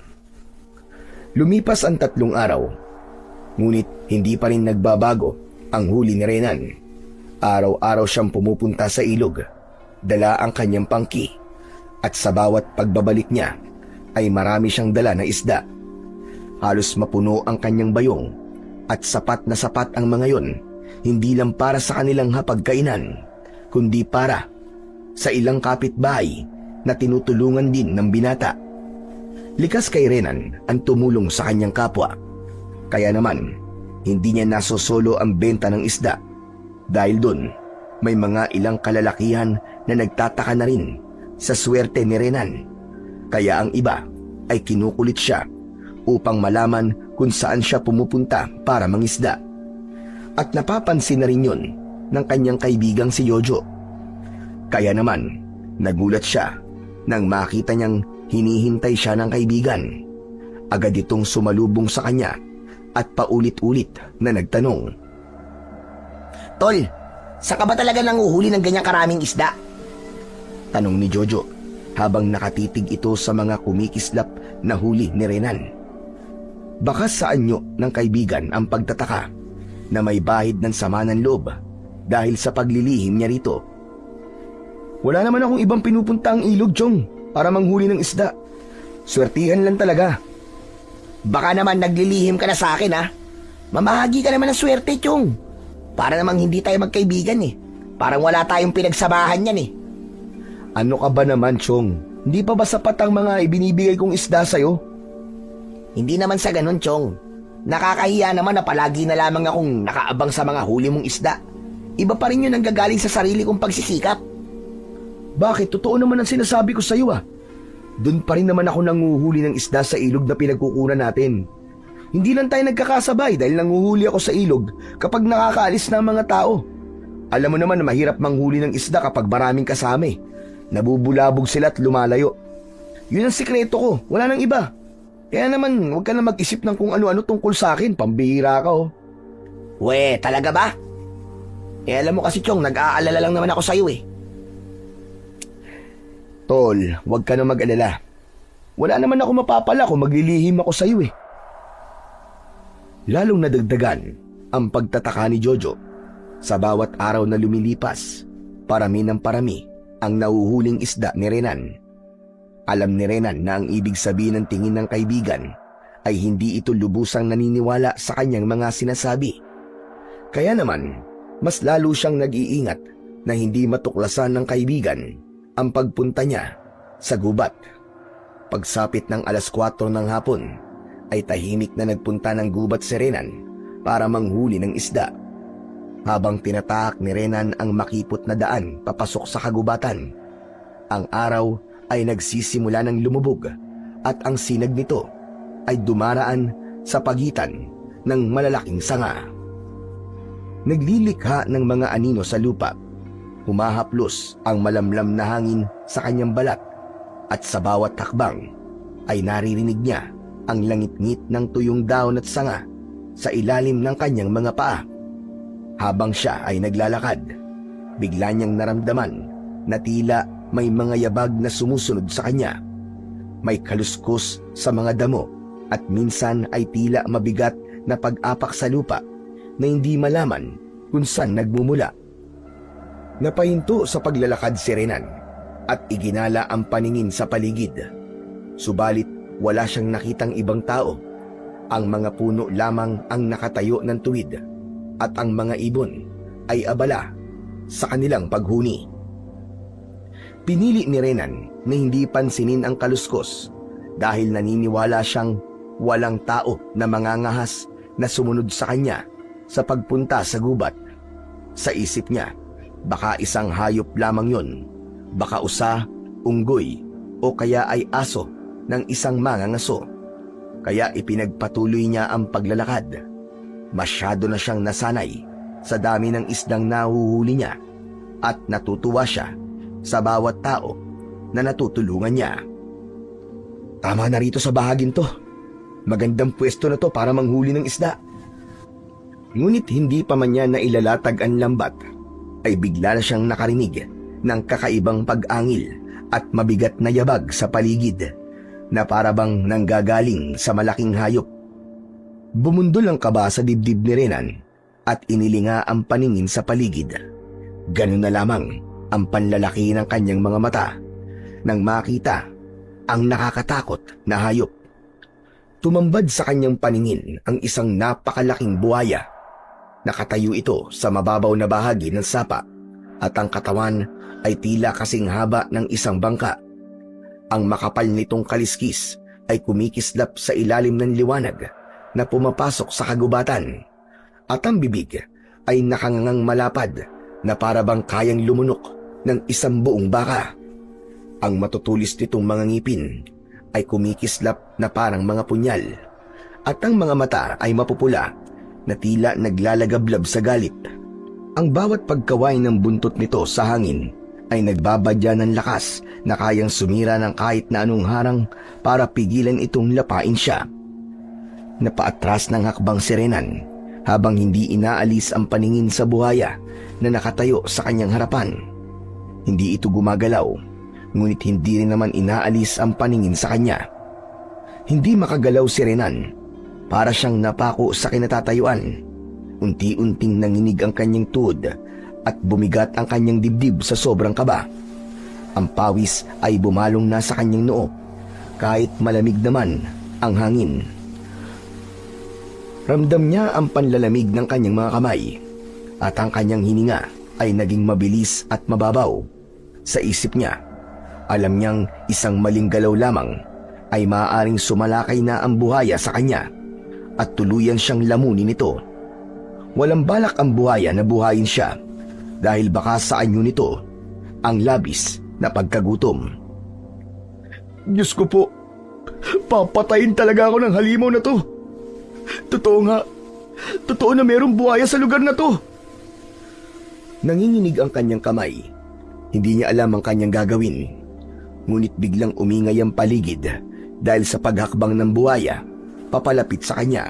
Lumipas ang 3 araw, ngunit hindi pa rin nagbabago ang huli ni Renan. Araw-araw siyang pumupunta sa ilog, dala ang kanyang pangki, at sa bawat pagbabalik niya ay marami siyang dala na isda. Halos mapuno ang kanyang bayong at sapat na sapat ang mga yon, hindi lang para sa kanilang hapagkainan, kundi para sa ilang kapitbahay na tinutulungan din ng binata. Likas kay Renan ang tumulong sa kanyang kapwa. Kaya naman, hindi niya nasosolo ang benta ng isda, dahil doon may mga ilang kalalakihan na nagtataka na rin sa swerte ni Renan. Kaya ang iba ay kinukulit siya upang malaman kung saan siya pumupunta para mangisda. At napapansin na rin yun ng kanyang kaibigang si Jojo. Kaya naman, nagulat siya nang makita niyang hinihintay siya ng kaibigan. Agad itong sumalubong sa kanya at paulit-ulit na nagtanong. Tol, saan ka ba talaga nanguhuli ng ganyang karaming isda? Tanong ni Jojo habang nakatitig ito sa mga kumikislap na huli ni Renan. Baka sa anyo ng kaibigan ang pagtataka na may bahid ng sama ng loob dahil sa paglilihim niya rito. Wala naman akong ibang pinupunta ang ilog, Chong, para manghuli ng isda. Swertihan lang talaga. Baka naman naglilihim ka na sa akin, ha? Mamahagi ka naman ng swerte, Chong. Para namang hindi tayo magkaibigan eh. Parang wala tayong pinagsamahan yan eh. Ano ka ba naman, Chong? Hindi pa ba sapat ang mga ibinibigay kong isda sa'yo? Hindi naman sa ganun, Chong. Nakakahiya naman na palagi na lamang akong nakaabang sa mga huli mong isda. Iba pa rin yun ang gagaling sa sarili kong pagsisikap. Bakit? Totoo naman ang sinasabi ko sa'yo ah. Doon pa rin naman ako nanguhuli ng isda sa ilog na pinagkukunan natin. Hindi lang tayo nagkakasabay dahil nanguhuli ako sa ilog kapag nakakaalis na ang mga tao. Alam mo naman na mahirap manghuli ng isda kapag maraming kasama eh. Nabubulabog sila at lumalayo. Yun ang sikreto ko, wala nang iba. Kaya naman, huwag ka na mag-isip ng kung ano-ano tungkol sa akin, pambihira ka oh. We, talaga ba? Alam mo kasi, Chong, nag-aalala lang naman ako sa'yo eh. Tol, huwag ka na mag-alala. Wala naman ako mapapala kung maglilihim ako sa'yo eh. Lalong nadagdagan ang pagtataka ni Jojo. Sa bawat araw na lumilipas, parami ng parami ang nahuhuling isda ni Renan. Alam ni Renan na ang ibig sabihin ng tingin ng kaibigan ay hindi ito lubusang naniniwala sa kanyang mga sinasabi. Kaya naman, mas lalo siyang nag-iingat na hindi matuklasan ng kaibigan ang pagpunta niya sa gubat. Pagsapit ng 4:00 ng hapon, ay tahimik na nagpunta ng gubat si Renan para manghuli ng isda. Habang tinatahak ni Renan ang makipot na daan papasok sa kagubatan, ang araw ay nagsisimula ng lumubog at ang sinag nito ay dumaraan sa pagitan ng malalaking sanga. Naglilikha ng mga anino sa lupa. Humahaplos ang malamlam na hangin sa kanyang balat at sa bawat hakbang ay naririnig niya ang langit-ngit ng tuyong daon at sanga sa ilalim ng kanyang mga paa. Habang siya ay naglalakad, bigla niyang naramdaman na tila may mga yabag na sumusunod sa kanya. May kaluskos sa mga damo at minsan ay tila mabigat na pag-apak sa lupa na hindi malaman kung saan nagmumula. Napahinto sa paglalakad si Renan at iginala ang paningin sa paligid. Subalit wala siyang nakitang ibang tao. Ang mga puno lamang ang nakatayo ng tuwid at ang mga ibon ay abala sa kanilang paghuni. Pinili ni Renan na hindi pansinin ang kaluskos dahil naniniwala siyang walang tao na mangangahas na sumunod sa kanya sa pagpunta sa gubat. Sa isip niya, baka isang hayop lamang yun, baka usa, unggoy, o kaya ay aso ng isang mangangaso. Kaya ipinagpatuloy niya ang paglalakad. Masyado na siyang nasanay sa dami ng isdang nahuhuli niya at natutuwa siya sa bawat tao na natutulungan niya. Tama na rito sa bahagin to. Magandang pwesto na to para manghuli ng isda. Ngunit hindi pa man niya nailalatag ang lambat, ay bigla na siyang nakarinig ng kakaibang pag-angil at mabigat na yabag sa paligid na parabang nanggagaling sa malaking hayop. Bumundol ang kaba sa dibdib ni Renan at inilinga ang paningin sa paligid. Ganun na lamang ang panlalaki ng kanyang mga mata nang makita ang nakakatakot na hayop. Tumambad sa kanyang paningin ang isang napakalaking buhaya. Nakatayo ito sa mababaw na bahagi ng sapa at ang katawan ay tila kasing haba ng isang bangka. Ang makapal nitong kaliskis ay kumikislap sa ilalim ng liwanag na pumapasok sa kagubatan at ang bibig ay nakangangang malapad na parabang kayang lumunok ng isang buong baka. Ang matutulis nitong mga ngipin ay kumikislap na parang mga punyal at ang mga mata ay mapupula na tila naglalagablab sa galit. Ang bawat pagkaway ng buntot nito sa hangin ay nagbabadya ng lakas na kayang sumira ng kahit na anong harang para pigilan itong lapain siya. Napaatras ng hakbang si Renan habang hindi inaalis ang paningin sa buhaya na nakatayo sa kanyang harapan. Hindi ito gumagalaw, ngunit hindi rin naman inaalis ang paningin sa kanya. Hindi makagalaw si Renan. Para siyang napako sa kinatatayuan. Unti-unting nanginig ang kanyang tuhod at bumigat ang kanyang dibdib sa sobrang kaba. Ang pawis ay bumalong na sa kanyang noo, kahit malamig naman ang hangin. Ramdam niya ang panlalamig ng kanyang mga kamay at ang kanyang hininga ay naging mabilis at mababaw. Sa isip niya, alam niyang isang maling galaw lamang ay maaaring sumalakay na ang buhaya sa kanya at tuluyan siyang lamunin nito. Walang balak ang buhaya na buhayin siya dahil baka sa anyo nito ang labis na pagkagutom. Diyos ko po, papatayin talaga ako ng halimaw na to. Totoo nga, totoo na mayroong buhaya sa lugar na to. Nanginginig ang kanyang kamay. Hindi niya alam ang kanyang gagawin. Ngunit biglang umingay ang paligid dahil sa paghakbang ng buhaya papalapit sa kanya.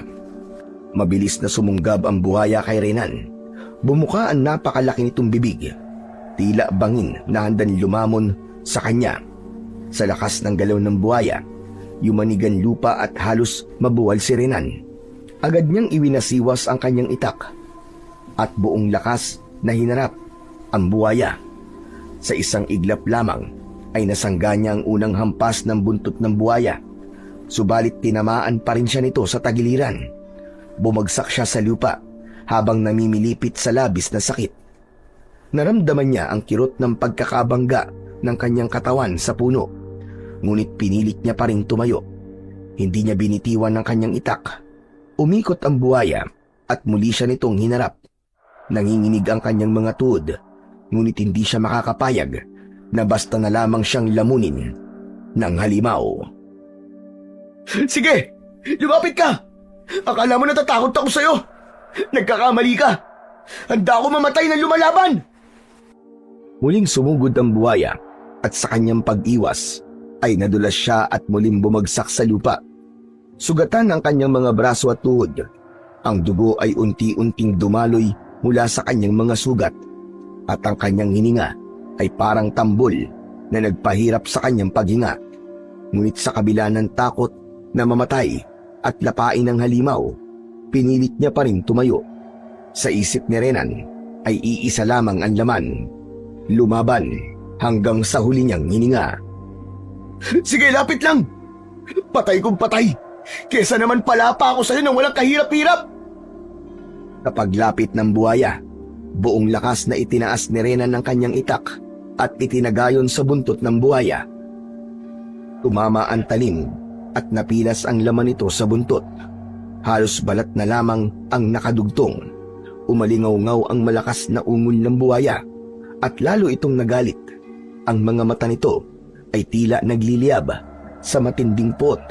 Mabilis na sumunggab ang buhaya kay Renan. Bumuka ang napakalaki nitong bibig. Tila bangin na handang lumamon sa kanya. Sa lakas ng galaw ng buhaya, yumanigan lupa at halos mabuwal si Renan. Agad niyang iwinasiwas ang kanyang itak at buong lakas na hinarap ang buhaya. Sa isang iglap lamang ay nasangga niya ang unang hampas ng buntot ng buhaya. Subalit tinamaan pa rin siya nito sa tagiliran. Bumagsak siya sa lupa habang namimilipit sa labis na sakit. Naramdaman niya ang kirot ng pagkakabangga ng kanyang katawan sa puno, ngunit pinilit niya pa ring tumayo. Hindi niya binitiwan ng kanyang itak. Umikot ang buhaya at muli siya nitong hinarap. Nanginginig ang kanyang mga tuhod, ngunit hindi siya makakapayag na basta na lamang siyang lamunin ng halimaw. Sige! Lumapit ka! Akala mo natatakot ako sa'yo! Nagkakamali ka! Handa ako mamatay na lumalaban! Muling sumugod ang buhaya at sa kanyang pag-iwas ay nadulas siya at muling bumagsak sa lupa. Sugatan ang kanyang mga braso at tuhod. Ang dugo ay unti-unting dumaloy mula sa kanyang mga sugat at ang kanyang hininga ay parang tambol na nagpahirap sa kanyang paghinga. Ngunit sa kabila ng takot na mamatay at lapain ng halimaw, pinilit niya pa rin tumayo. Sa isip ni Renan ay iisa lamang ang laman: lumaban hanggang sa huli niyang hininga. Sige, lapit lang! Patay kong patay! Kesa naman palapa ako sa'yo nang walang kahirap-hirap! Kapaglapit ng buhaya, buong lakas na itinaas ni Renan ng kanyang itak at itinagayon sa buntot ng buhaya. Tumama ang talim at napilas ang laman nito sa buntot. Halos balat na lamang ang nakadugtong. Umalingaw-ngaw ang malakas na ungol ng buhaya at lalo itong nagalit. Ang mga mata nito ay tila nagliliyab sa matinding pot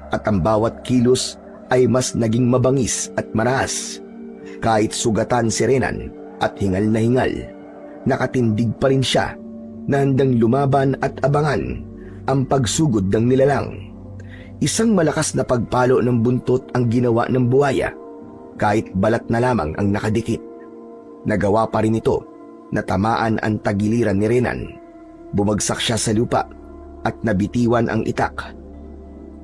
at ang bawat kilos ay mas naging mabangis at maras. Kahit sugatan si Renan at hingal na hingal, nakatindig pa rin siya na handang lumaban at abangan ang pagsugod ng nilalang. Isang malakas na pagpalo ng buntot ang ginawa ng buhaya, kahit balat na lamang ang nakadikit. Nagawa pa rin ito na tamaan ang tagiliran ni Renan. Bumagsak siya sa lupa at nabitiwan ang itak.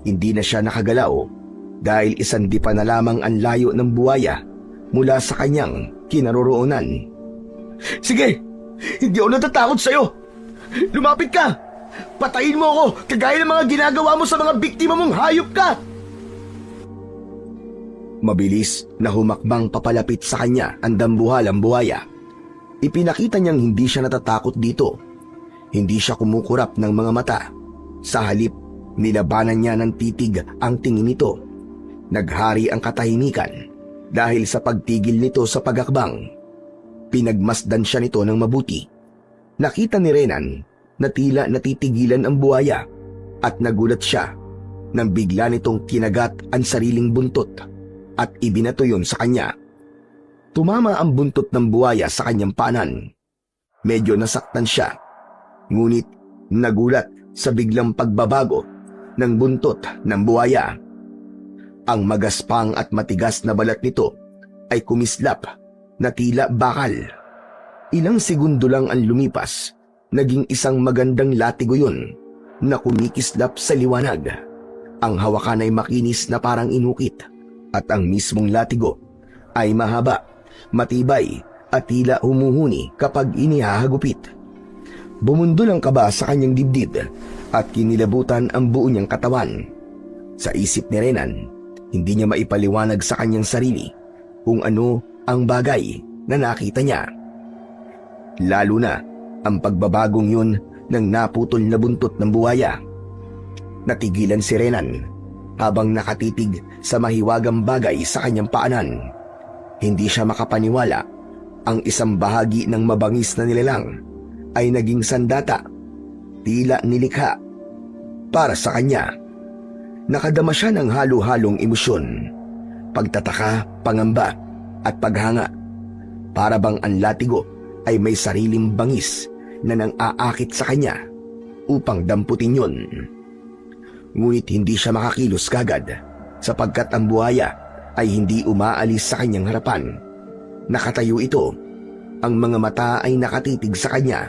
Hindi na siya nakagalaw dahil isang dipa na lamang ang layo ng buhaya mula sa kanyang kinaroroonan. Sige! Hindi ako natatakot sa'yo! Lumapit ka! Patayin mo ako kagaya ng mga ginagawa mo sa mga biktima mong hayop ka! Mabilis na humakbang papalapit sa kanya ang dambuhalang buhaya. Ipinakita niyang hindi siya natatakot dito. Hindi siya kumukurap ng mga mata. Sa halip, nilabanan niya ng titig ang tingin nito. Naghari ang katahimikan dahil sa pagtigil nito sa pagakbang. Pinagmasdan siya nito ng mabuti. Nakita ni Renan na tila natitigilan ang buhaya at nagulat siya nang bigla nitong kinagat ang sariling buntot at ibinato yun sa kanya. Tumama ang buntot ng buhaya sa kanyang paanan. Medyo nasaktan siya, ngunit nagulat sa biglang pagbabago ng buntot ng buhaya. Ang magaspang at matigas na balat nito ay kumislap na tila bakal. Ilang segundo lang ang lumipas, naging isang magandang latigo yun na kumikislap sa liwanag. Ang hawakan ay makinis na parang inukit at ang mismong latigo ay mahaba, matibay at tila humuhuni kapag inihahagupit. Bumundol ang kaba sa kanyang dibdib at kinilabutan ang buo niyang katawan. Sa isip ni Renan, hindi niya maipaliwanag sa kanyang sarili kung ano ang bagay na nakita niya. Lalo na ang pagbabagong yun ng naputol na buntot ng buhaya. Natigilan si Renan habang nakatitig sa mahiwagang bagay sa kanyang paanan. Hindi siya makapaniwala. Ang isang bahagi ng mabangis na nilalang ay naging sandata, tila nilikha para sa kanya. Nakadama siya ng halo-halong emosyon, pagtataka, pangamba at paghanga. Para bang ang latigo ay may sariling bangis na nang aakit sa kanya upang damputin yun. Ngunit hindi siya makakilos kagad sapagkat ang buhaya ay hindi umaalis sa kanyang harapan. Nakatayo ito, ang mga mata ay nakatitig sa kanya.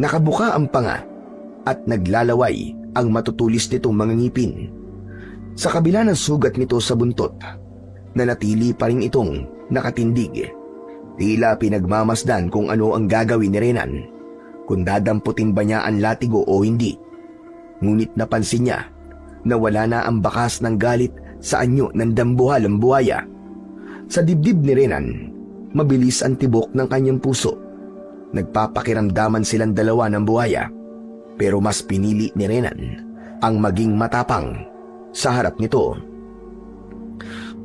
Nakabuka ang panga at naglalaway ang matutulis nitong mga ngipin. Sa kabila ng sugat nito sa buntot, nanatili pa rin itong nakatindig. Tila pinagmamasdan kung ano ang gagawin ni Renan, kung dadamputin ba niya ang latigo o hindi. Ngunit napansin niya na wala na ang bakas ng galit sa anyo ng dambuhalang buhaya. Sa dibdib ni Renan, mabilis ang tibok ng kanyang puso. Nagpapakiramdaman silang dalawa ng buhaya, pero mas pinili ni Renan ang maging matapang sa harap nito.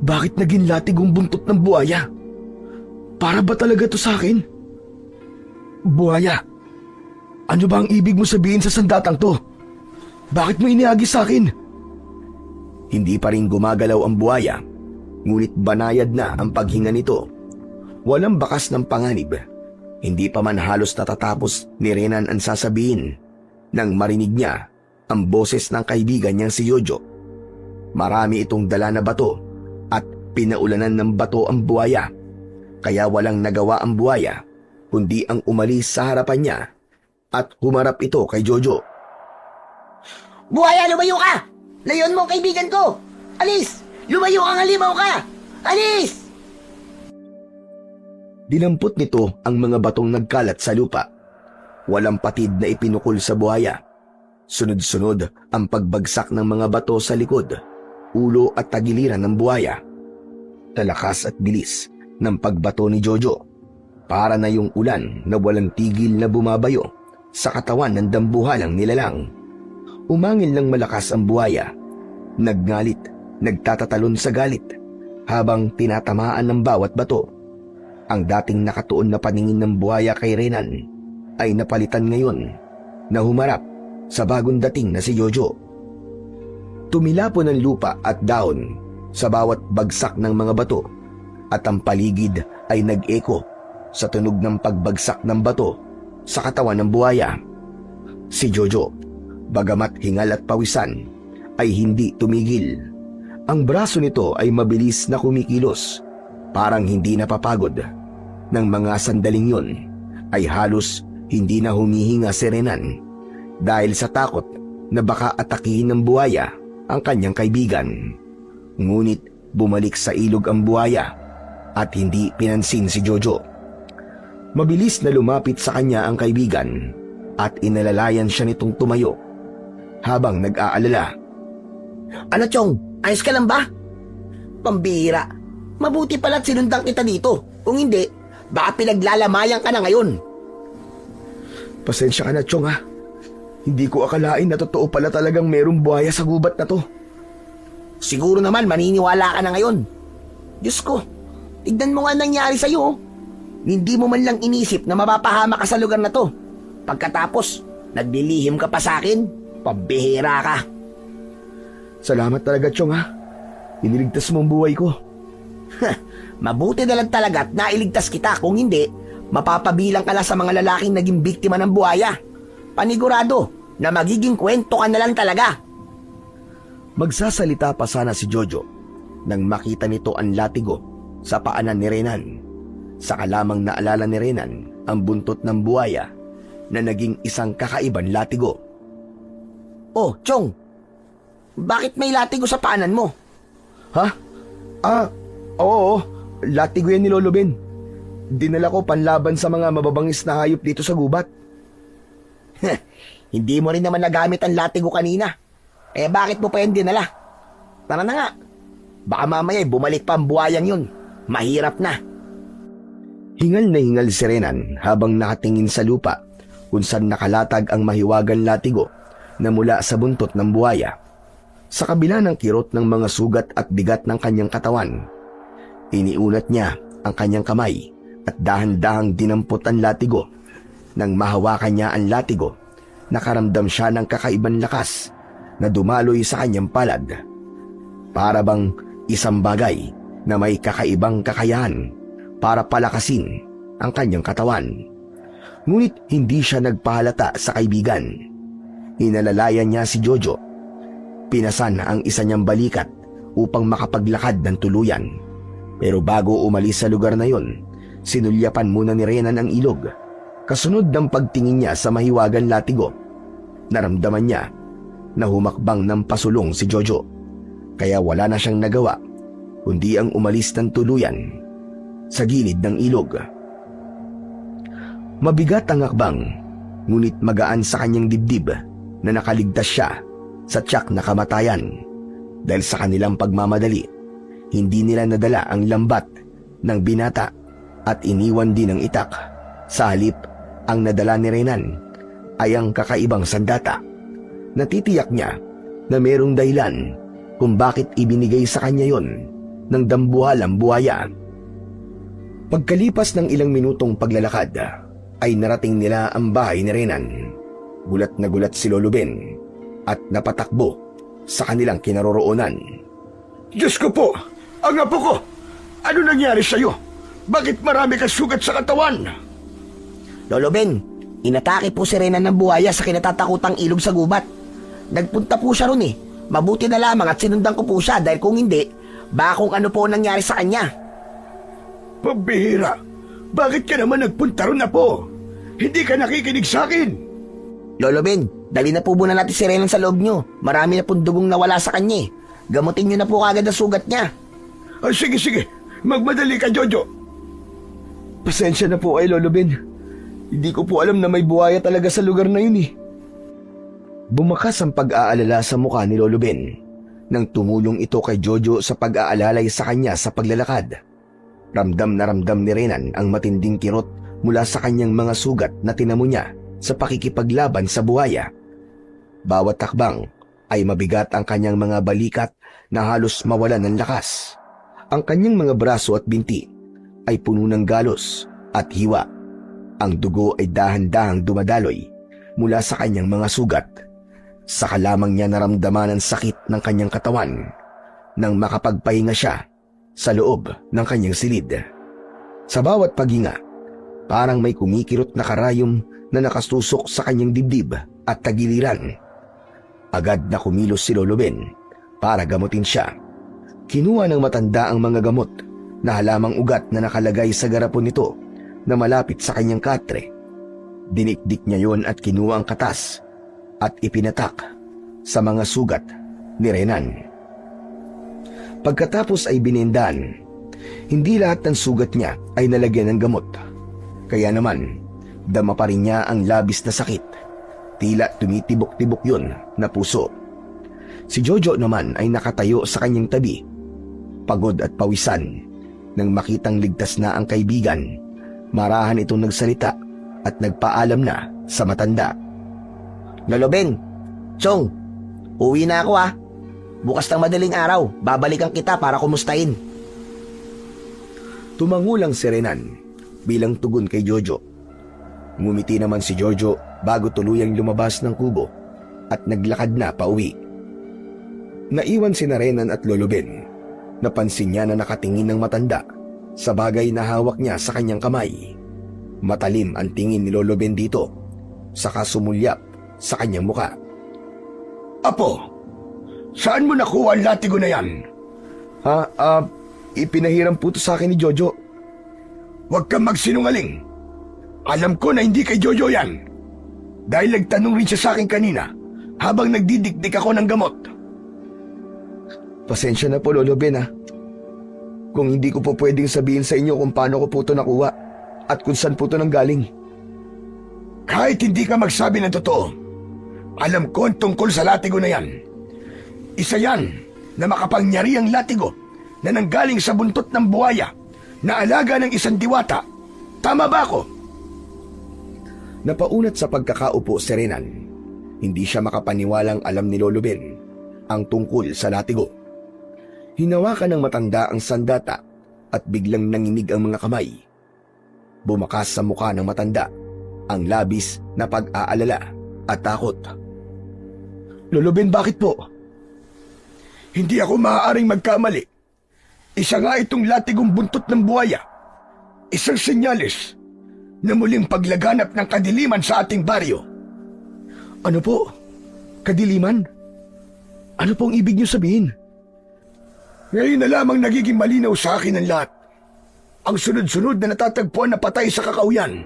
Bakit naging latigong buntot ng buhaya? Para ba talaga to sa akin? Buhaya, ano ba ang ibig mo sabihin sa sandatang to? Bakit mo iniagi sa akin? Hindi pa rin gumagalaw ang buhaya, ngunit banayad na ang paghinga nito. Walang bakas ng panganib. Hindi pa man halos natatapos ni Renan ang sasabihin nang marinig niya ang boses ng kaibigan niyang si Jojo. Marami itong dala na bato at pinaulanan ng bato ang buhaya, kaya walang nagawa ang buhaya kundi ang umalis sa harapan niya at humarap ito kay Jojo. Buhaya, lumayo ka! Layon mo ang kaibigan ko! Alis! Lumayo kang halimaw ka! Alis! Dinampot nito ang mga batong nagkalat sa lupa. Walang patid na ipinukol sa buhaya. Sunod-sunod ang pagbagsak ng mga bato sa likod, ulo at tagiliran ng buhaya. Talakas at bilis ng pagbato ni Jojo. Para na yung ulan na walang tigil na bumabayo sa katawan ng dambuhalang nilalang. Umangil ng malakas ang buhaya. Nagngalit, nagtatatalon sa galit habang tinatamaan ng bawat bato. Ang dating nakatuon na paningin ng buhaya kay Renan ay napalitan ngayon na humarap sa bagong dating na si Jojo. Tumilapon ang lupa at daon sa bawat bagsak ng mga bato at ang paligid ay nag-eko sa tunog ng pagbagsak ng bato sa katawan ng buhaya. Si Jojo, bagamat hingal at pawisan, ay hindi tumigil. Ang braso nito ay mabilis na kumikilos, parang hindi napapagod. Nang mga sandaling yun, ay halos hindi na humihinga si Renan dahil sa takot na baka atakihin ng buhaya ang kanyang kaibigan. Ngunit bumalik sa ilog ang buhaya at hindi pinansin si Jojo. Mabilis na lumapit sa kanya ang kaibigan at inalalayan siya nitong tumayo habang nag-aalala. Ano, Chong? Ayos ka lang ba? Pambihira. Mabuti pala't sinundan kita dito. Kung hindi, baka pinaglalamayan ka na ngayon. Pasensya ka na, Chong, ha? Hindi ko akalain na totoo pala talagang merong buhaya sa gubat na to. Siguro naman maniniwala ka na ngayon. Diyos ko, tignan mo nga nangyari sa'yo. Oh. Hindi mo man lang inisip na mapapahama ka sa lugar na to. Pagkatapos, naglilihim ka pa sa akin. Pambihira ka. Salamat talaga, Chong, ha? Iniligtas mo ang buhay ko. Mabuti na lang talaga at nailigtas kita. Kung hindi, mapapabilang ka na sa mga lalaking naging biktima ng buhaya. Panigurado na magiging kwento ka na lang talaga. Magsasalita pa sana si Jojo nang makita nito ang latigo sa paanan ni Renan. Saka lamang naalala ni Renan ang buntot ng buhaya na naging isang kakaibang latigo. Oh, Chong, bakit may latigo sa paanan mo? Ha? Oo, latigo yan ni Lolo Ben. Dinala ko panlaban sa mga mababangis na hayop dito sa gubat. Hindi mo rin naman nagamit ang latigo kanina. Eh bakit mo pa yan dinala? Tara na nga. Baka mamaya bumalik pa ang buhayang yun. Mahirap na. Hingal na hingal si Renan habang nakatingin sa lupa kung saan nakalatag ang mahiwagang latigo na mula sa buntot ng buhaya. Sa kabila ng kirot ng mga sugat at bigat ng kanyang katawan, iniunat niya ang kanyang kamay at dahan-dahang dinampot ang latigo. Nang mahawakan niya ang latigo, nakaramdam siya ng kakaibang lakas na dumaloy sa kanyang palad. Para bang isang bagay na may kakaibang kakayahan para palakasin ang kanyang katawan. Ngunit hindi siya nagpahalata sa kaibigan. Inalalayan niya si Jojo. Pinasan ang isa niyang balikat upang makapaglakad ng tuluyan. Pero bago umalis sa lugar na yon, sinulyapan muna ni Renan ang ilog. Kasunod ng pagtingin niya sa mahiwagang latigo, naramdaman niya na humakbang ng pasulong si Jojo. Kaya wala na siyang nagawa kundi ang umalis ng tuluyan sa gilid ng ilog. Mabigat ang hakbang, ngunit magaan sa kanyang dibdib na nakaligtas siya sa tiyak na kamatayan. Dahil sa kanilang pagmamadali, hindi nila nadala ang lambat ng binata at iniwan din ng itak. Sa halip, ang nadala ni Renan ay ang kakaibang sandata. Natitiyak niya na merong dahilan kung bakit ibinigay sa kanya yon ng dambuhalang buhaya. Pagkalipas ng ilang minutong paglalakad, ay narating nila ang bahay ni Renan. Gulat na gulat si Lolo Ben at napatakbo sa kanilang kinaroroonan. Diyos ko po! Ang apo ko! Ano nangyari sa'yo? Bakit marami kang sugat sa katawan? Lolo Ben, inatake po si Renan ng buhaya sa kinatatakutang ilog sa gubat. Nagpunta po siya ron eh. Mabuti na lamang at sinundan ko po siya dahil kung hindi, baka kung ano po nangyari sa kanya. Pambihira! Bakit ka naman nagpunta ron na po? Hindi ka nakikinig sa akin! Lolo Ben, dali na po muna natin si Renan sa loob nyo. Marami na pong dugong nawala sa kanya eh. Gamutin nyo na po kagad ang sugat niya. Sige, sige. Magmadali ka, Jojo. Pasensya na po ay Lolo Ben. Hindi ko po alam na may buhaya talaga sa lugar na yun eh. Bumakas ang pag-aalala sa mukha ni Lolo Ben nang tumulong ito kay Jojo sa pag-aalalay sa kanya sa paglalakad. Ramdam na ramdam ni Renan ang matinding kirot mula sa kanyang mga sugat na tinamo niya sa pakikipaglaban sa buhaya. Bawat takbang ay mabigat ang kanyang mga balikat na halos mawalan ng lakas. Ang kanyang mga braso at binti ay puno ng galos at hiwa. Ang dugo ay dahan-dahang dumadaloy mula sa kanyang mga sugat. Saka lamang niya naramdaman ang sakit ng kanyang katawan nang makapagpahinga siya sa loob ng kanyang silid. Sa bawat paghinga, parang may kumikirot na karayom na nakasusok sa kanyang dibdib at tagiliran. Agad na kumilos si Lolo Ben para gamutin siya. Kinuha ng matanda ang mga gamot na halamang ugat na nakalagay sa garapon nito na malapit sa kanyang katre. Dinikdik niya yon at kinuha ang katas at ipinatak sa mga sugat ni Renan. Pagkatapos ay binindahan. Hindi lahat ng sugat niya ay nalagyan ng gamot. Kaya naman, dama pa rin niya ang labis na sakit. Tila tumitibok-tibok yun na puso. Si Jojo naman ay nakatayo sa kanyang tabi, pagod at pawisan. Nang makitang ligtas na ang kaibigan, marahan itong nagsalita at nagpaalam na sa matanda. Lolo Ben, Chong, uwi na ako ha. Bukas ng madaling araw, babalikan kita para kumustahin. Tumangulang si Renan bilang tugon kay Jojo. Ngumiti naman si Jojo bago tuluyang lumabas ng kubo at naglakad na pauwi. Naiwan si Renan at Lolo Ben. Napansin niya na nakatingin ng matanda sa bagay na hawak niya sa kanyang kamay. Matalim ang tingin ni Lolo Ben dito, saka sumulyap sa kanyang muka. Apo, saan mo nakuha ang latigo na yan? Ipinahiram po to sa akin ni Jojo. Huwag kang magsinungaling. Alam ko na hindi kay Jojo yan. Dahil nagtanong rin siya sa akin kanina habang nagdidikdik ako ng gamot. Pasensya na po Lolo Ben ha. Kung hindi ko po pwedeng sabihin sa inyo kung paano ko po to nakuha at kung saan po to nanggaling. Kahit hindi ka magsabi ng totoo, alam ko ang tungkol sa latigo na yan. Isa yan na makapangyarihang latigo na nanggaling sa buntot ng buhaya na alaga ng isang diwata. Tama ba ako? Napaunat sa pagkakaupo si Renan. Hindi siya makapaniwalang alam ni Lolo Ben ang tungkol sa latigo. Hinawakan ng matanda ang sandata at biglang nanginig ang mga kamay. Bumakas sa mukha ng matanda ang labis na pag-aalala at takot. Lolo Ben, bakit po? Hindi ako maaaring magkamali. Isa nga itong latigong buntot ng buhaya. Isang senyales na muling paglaganap ng kadiliman sa ating baryo. Ano po? Kadiliman? Ano pong ibig niyo sabihin? Ngayon na lamang nagiging malinaw sa akin ang lahat. Ang sunod-sunod na natatagpuan na patay sa kakauyan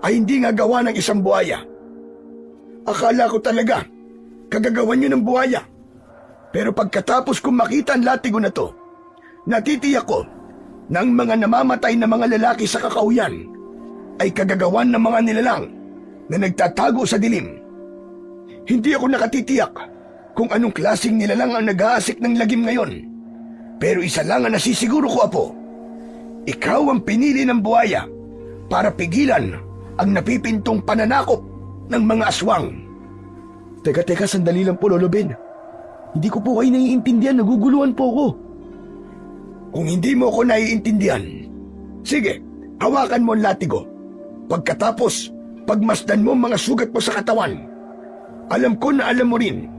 ay hindi nga gawa ng isang buhaya. Akala ko talaga kagagawan niyo ng buhaya. Pero pagkatapos kong makita ang latigo na to, natitiyak ko na ang mga namamatay na mga lalaki sa kakauyan ay kagagawan ng mga nilalang na nagtatago sa dilim. Hindi ako nakatitiyak kung anong klaseng nilalang ang nag-aasik ng lagim ngayon. Pero isa lang ang nasisiguro ko, Apo. Ikaw ang pinili ng buhaya para pigilan ang napipintong pananakop ng mga aswang. Teka, sandali lang po, Lolo Ben. Hindi ko po kayo naiintindihan, naguguluhan po ako. Kung hindi mo ko naiintindihan, sige, hawakan mo ang latigo. Pagkatapos, pagmasdan mo ang mga sugat mo sa katawan. Alam ko na alam mo rin,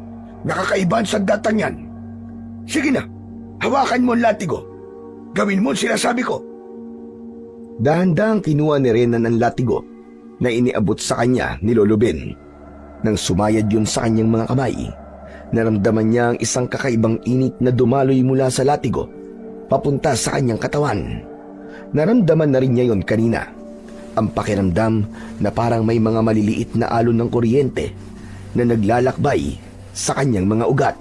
nakakaiba ang sandatang yan. Sige na, hawakan mo ang latigo. Gawin mo ang sinasabi ko. Dahan-dahang kinuha ni Renan ang latigo na iniabot sa kanya ni Lolo Ben. Nang sumayad yun sa kanyang mga kamay, naramdaman niya ang isang kakaibang init na dumaloy mula sa latigo papunta sa kanyang katawan. Naramdaman na rin niya yon kanina. Ang pakiramdam na parang may mga maliliit na alon ng kuryente na naglalakbay sa kanyang mga ugat.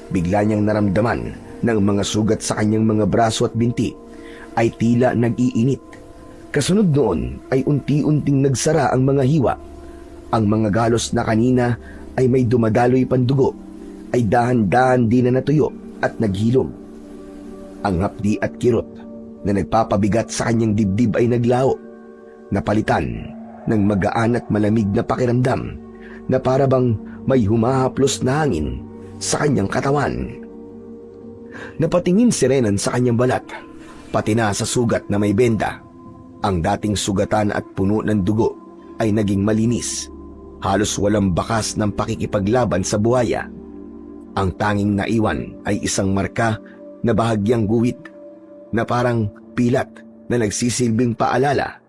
Bigla niyang naramdaman ng mga sugat sa kanyang mga braso at binti ay tila nag-iinit. Kasunod noon ay unti-unting nagsara ang mga hiwa. Ang mga galos na kanina ay may dumadaloy pandugo ay dahan-dahan din na natuyo at naghilom. Ang hapdi at kirot na nagpapabigat sa kanyang dibdib ay naglaho, napalitan ng magaan at malamig na pakiramdam na parabang may humahaplos na hangin sa kanyang katawan. Napatingin si Renan sa kanyang balat, pati na sa sugat na may benda. Ang dating sugatan at puno ng dugo ay naging malinis, halos walang bakas ng pakikipaglaban sa buhaya. Ang tanging naiwan ay isang marka na bahagyang guhit na parang pilat na nagsisilbing paalala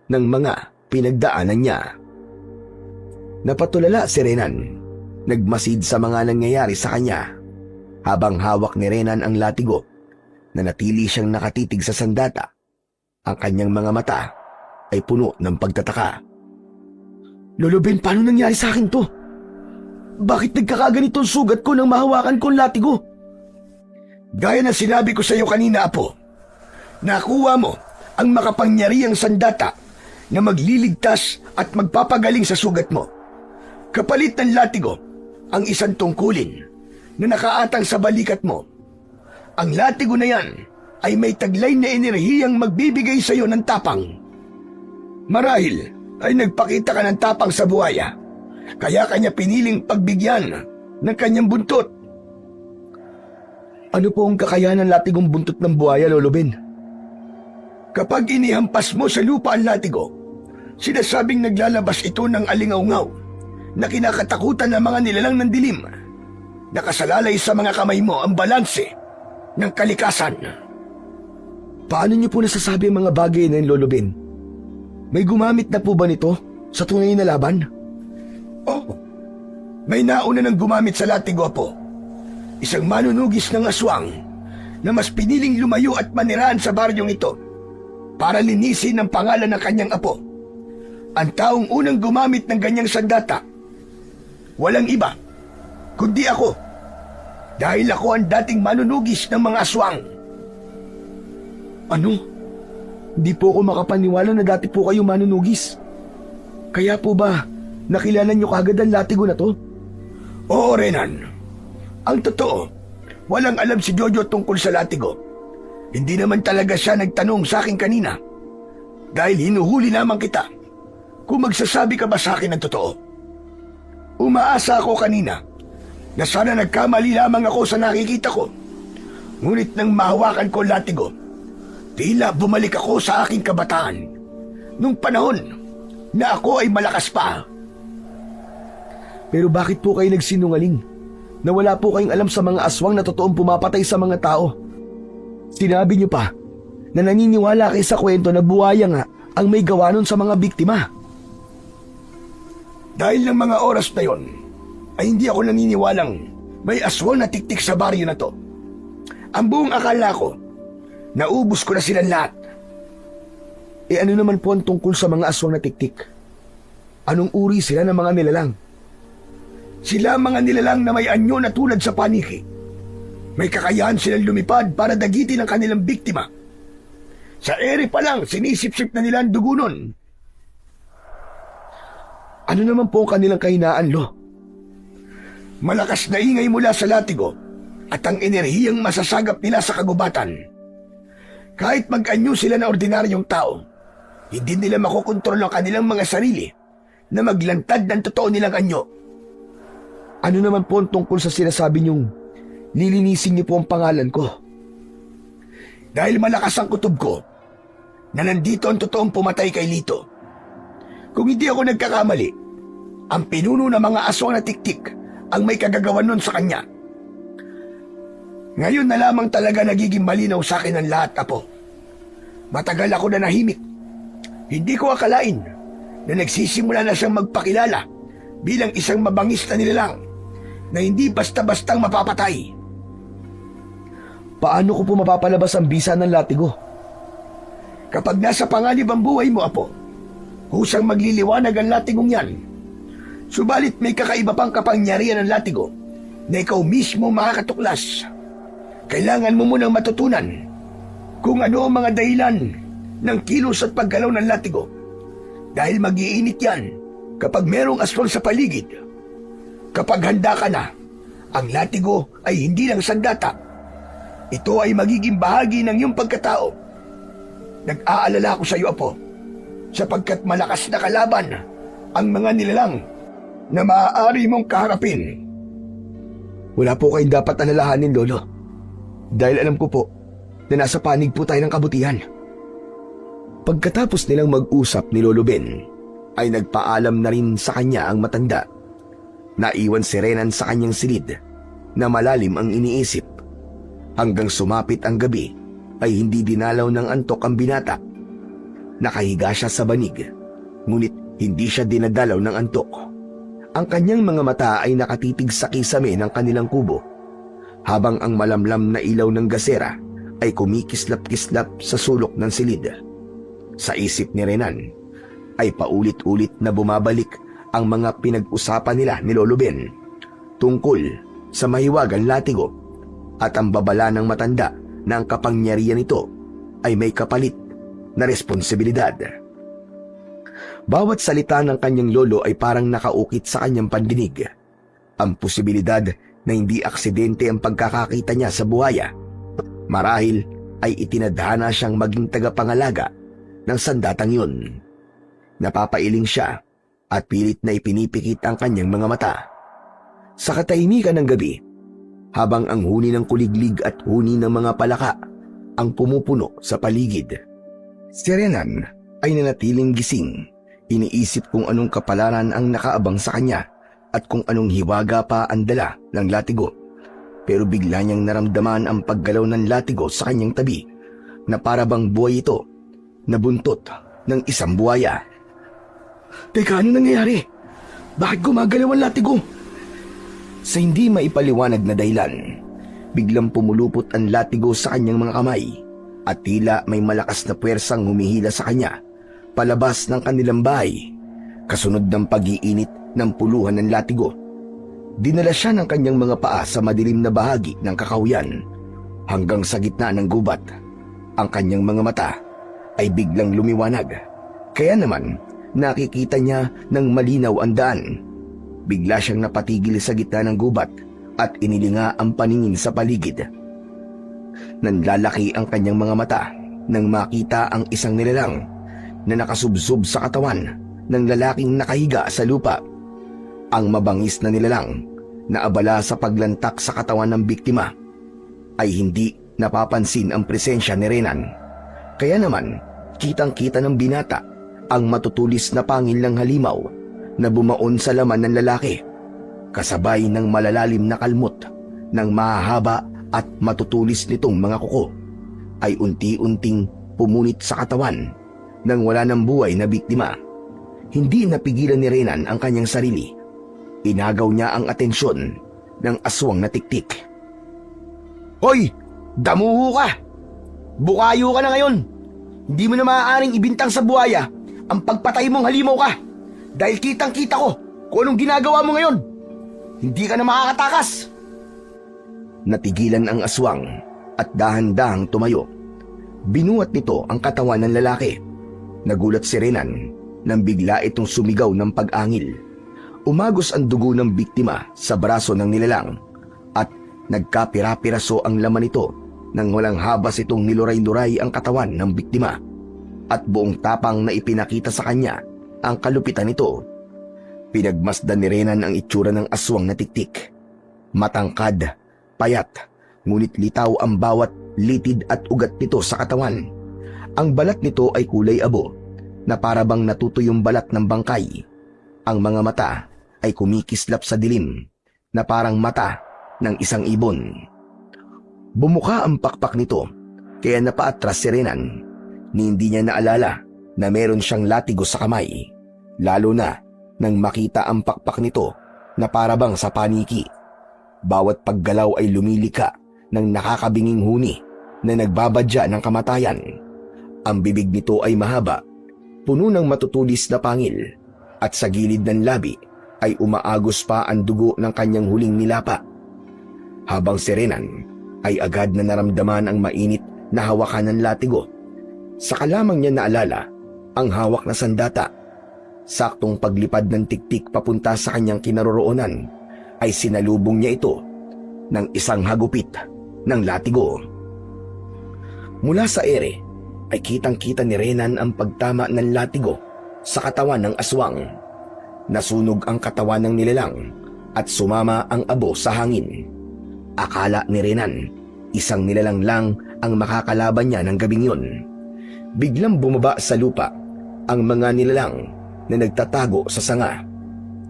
ng mga pinagdaanan niya. Napatulala si Renan, nagmasid sa mga nangyayari sa kanya. Habang hawak ni Renan ang latigo, nanatili siyang nakatitig sa sandata. Ang kanyang mga mata ay puno ng pagtataka. Lolo Ben, paano nangyari sa akin to? Bakit nagkakaganito ang sugat ko nang mahawakan ko ang latigo? Gaya ng sinabi ko sa iyo kanina, Apo, nakuha mo ang makapangyarihang sandata na magliligtas at magpapagaling sa sugat mo. Kapalit ng latigo, ang isang tungkulin na nakaatang sa balikat mo. Ang latigo na yan ay may taglay na enerhiyang magbibigay sa iyo ng tapang. Marahil ay nagpakita ka ng tapang sa buhaya, kaya kanya piniling pagbigyan ng kanyang buntot. Ano po ang kakayahan ng latigong buntot ng buhaya, Lolo Ben? Kapag inihampas mo sa lupa ang latigo, sinasabing naglalabas ito ng alingaungaw na kinakatakutan ng mga nilalang ng dilim. Nakasalalay sa mga kamay mo ang balanse ng kalikasan. Paano niyo po nasasabi ang mga bagay na yun, Lolo Ben? May gumamit na po ba nito sa tunay na laban? Oh, may nauna nang gumamit sa latigo, Apo. Isang manunugis ng aswang na mas piniling lumayo at manirahan sa baryong ito para linisin ang pangalan ng kanyang apo. Ang taong unang gumamit ng ganyang sandata, walang iba kundi ako, dahil ako ang dating manunugis ng mga aswang. Ano? Hindi po ako makapaniwala na dati po kayo manunugis. Kaya po ba nakilala niyo kagad ang latigo na to? Oo, Renan. Ang totoo, walang alam si Jojo tungkol sa latigo. Hindi naman talaga siya nagtanong sa akin kanina. Dahil hinuhuli lamang kita kung magsasabi ka ba sa akin ng totoo. Umaasa ako kanina na sana nagkamali lamang ako sa nakikita ko. Ngunit nang mahawakan ko ang latigo, tila bumalik ako sa aking kabataan. Nung panahon na ako ay malakas pa. Pero bakit po kayo nagsinungaling? Na wala po kayong alam sa mga aswang na totoong pumapatay sa mga tao. Sinabi niyo pa na naniniwala kayo sa kwento na buhaya nga ang may gawa nun sa mga biktima. Dahil ng mga oras na yon, ay hindi ako naniniwalang may aswang na tiktik sa baryo na to. Ang buong akala ko, naubos ko na silang lahat. E ano naman po ang tungkol sa mga aswang na tiktik? Anong uri sila ng mga nilalang? Sila mga nilalang na may anyo na tulad sa paniki. May kakayahan silang lumipad para dagitin ang kanilang biktima. Sa ere pa lang, sinisip-sip na nila ang dugo nun. Ano naman po ang kanilang kahinaan, Lo? Malakas na ingay mula sa latigo at ang enerhiyang masasagap nila sa kagubatan. Kahit mag-anyo sila na ordinaryong tao, hindi nila makokontrol ang kanilang mga sarili na maglantad ng totoo nilang anyo. Ano naman po ang tungkol sa sinasabi niyong lilinisin niyo po ang pangalan ko? Dahil malakas ang kutob ko na nandito ang totoong pumatay kay Lito. Kung hindi ako nagkakamali, ang pinuno ng mga aswang na tiktik ang may kagagawan nun sa kanya. Ngayon na lamang talaga nagiging malinaw sa akin ang lahat, Apo. Matagal ako na nahimik. Hindi ko akalain na nagsisimula na siyang magpakilala bilang isang mabangis na nilalang na hindi basta-bastang mapapatay. Paano ko po mapapalabas ang bisa ng latigo? Kapag nasa panganib ang buhay mo, Apo, husang magliliwanag ang latigong yan. Subalit may kakaiba pang kapangyarihan ng latigo na ikaw mismo makakatuklas. Kailangan mo munang matutunan kung ano ang mga dahilan ng kilos at paggalaw ng latigo. Dahil mag-iinit yan kapag merong aswang sa paligid. Kapag handa ka na, ang latigo ay hindi lang sandata. Ito ay magiging bahagi ng iyong pagkatao. Nag-aalala ako sa iyo, Apo, sapagkat malakas na kalaban ang mga nilalang na maaari mong kaharapin. Wala po kayong dapat alalahanin, Lolo. Dahil alam ko po na nasa panig po tayo ng kabutihan. Pagkatapos nilang mag-usap ni Lolo Ben, ay nagpaalam na rin sa kanya ang matanda. Naiwan si Renan sa kanyang silid na malalim ang iniisip. Hanggang sumapit ang gabi ay hindi dinalaw ng antok ang binata. Nakahiga siya sa banig, ngunit hindi siya dinadalaw ng antok. Ang kanyang mga mata ay nakatitig sa kisame ng kanilang kubo, habang ang malamlam na ilaw ng gasera ay kumikislap-kislap sa sulok ng silid. Sa isip ni Renan ay paulit-ulit na bumabalik ang mga pinag-usapan nila ni Lolo Ben tungkol sa mahiwagang latigo at ang babala ng matanda na ang kapangyarihan nito ay may kapalit na responsibilidad. Bawat salita ng kanyang lolo ay parang nakaukit sa kanyang pandinig. Ang posibilidad na hindi aksidente ang pagkakakita niya sa buhaya. Marahil ay itinadhana siyang maging tagapangalaga ng sandatang yun. Napapailing siya at pilit na ipinipikit ang kanyang mga mata. Sa katahimikan ng gabi, habang ang huni ng kuliglig at huni ng mga palaka ang pumupuno sa paligid, si Renan ay nanatiling gising. Iniisip kung anong kapalaran ang nakaabang sa kanya at kung anong hiwaga pa ang dala ng latigo. Pero bigla niyang naramdaman ang paggalaw ng latigo sa kanyang tabi na para bang buhay ito na buntot ng isang buhaya. Teka, ano nangyayari? Bakit gumagalaw ang latigo? Sa hindi maipaliwanag na dahilan, biglang pumulupot ang latigo sa kanyang mga kamay at tila may malakas na puwersang humihila sa kanya palabas ng kanilang bahay, kasunod ng pag-iinit ng puluhan ng latigo. Dinala siya ng kanyang mga paa sa madilim na bahagi ng kakahuyan hanggang sa gitna ng gubat. Ang kanyang mga mata ay biglang lumiwanag, kaya naman nakikita niya ng malinaw ang daan. Bigla siyang napatigil sa gitna ng gubat at inilinga ang paningin sa paligid. Nanlalaki ang kanyang mga mata nang makita ang isang nilalang na nakasubsob sa katawan ng lalaking nakahiga sa lupa. Ang mabangis na nilalang na abala sa paglantak sa katawan ng biktima ay hindi napapansin ang presensya ni Renan. Kaya naman, kitang-kita ng binata ang matutulis na pangil ng halimaw na bumaon sa laman ng lalaki, kasabay ng malalalim na kalmot ng mahahaba at matutulis nitong mga kuko ay unti-unting pumunit sa katawan ng wala ng buhay na biktima. Hindi napigilan ni Renan ang kanyang sarili. Inagaw niya ang atensyon ng aswang na tiktik. Hoy! Damuho ka! Bukayo ka na ngayon! Hindi mo na maaaring ibintang sa buhaya ang pagpatay mong halimaw ka! Dahil kitang-kita ko kung anong ginagawa mo ngayon! Hindi ka na makakatakas! Natigilan ang aswang at dahan-dahang tumayo. Binuhat nito ang katawan ng lalaki. Nagulat si Renan nang bigla itong sumigaw ng pag-angil. Umagos ang dugo ng biktima sa braso ng nilalang at nagkapira-piraso ang laman nito Nang walang habas itong niluray-luray ang katawan ng biktima at buong tapang na ipinakita sa kanya ang kalupitan nito. Pinagmasdan ni Renan ang itsura ng aswang na tiktik. Matangkad, payat, ngunit litaw ang bawat litid at ugat nito sa katawan. Ang balat nito ay kulay abo na parabang natutuyong balat ng bangkay. Ang mga mata ay kumikislap sa dilim na parang mata ng isang ibon. Bumuka ang pakpak nito kaya napaatras si Renan. Hindi niya naalala na meron siyang latigo sa kamay, lalo na nang makita ang pakpak nito na parabang sa paniki. Bawat paggalaw ay lumilika ng nakakabinging huni na nagbabadya ng kamatayan. Ang bibig nito ay mahaba, puno ng matutulis na pangil, at sa gilid ng labi ay umaagos pa ang dugo ng kanyang huling nilapa. Habang si Renan ay agad na naramdaman ang mainit na hawakan ng latigo. Saka lamang niya naalala ang hawak na sandata. Saktong paglipad ng tiktik papunta sa kanyang kinaroroonan ay sinalubong niya ito ng isang hagupit ng latigo. Mula sa ere ay kitang-kita ni Renan ang pagtama ng latigo sa katawan ng aswang. Nasunog ang katawan ng nilalang at sumama ang abo sa hangin. Akala ni Renan, isang nilalang lang ang makakalaban niya ng gabing yun. Biglang bumaba sa lupa ang mga nilalang na nagtatago sa sanga.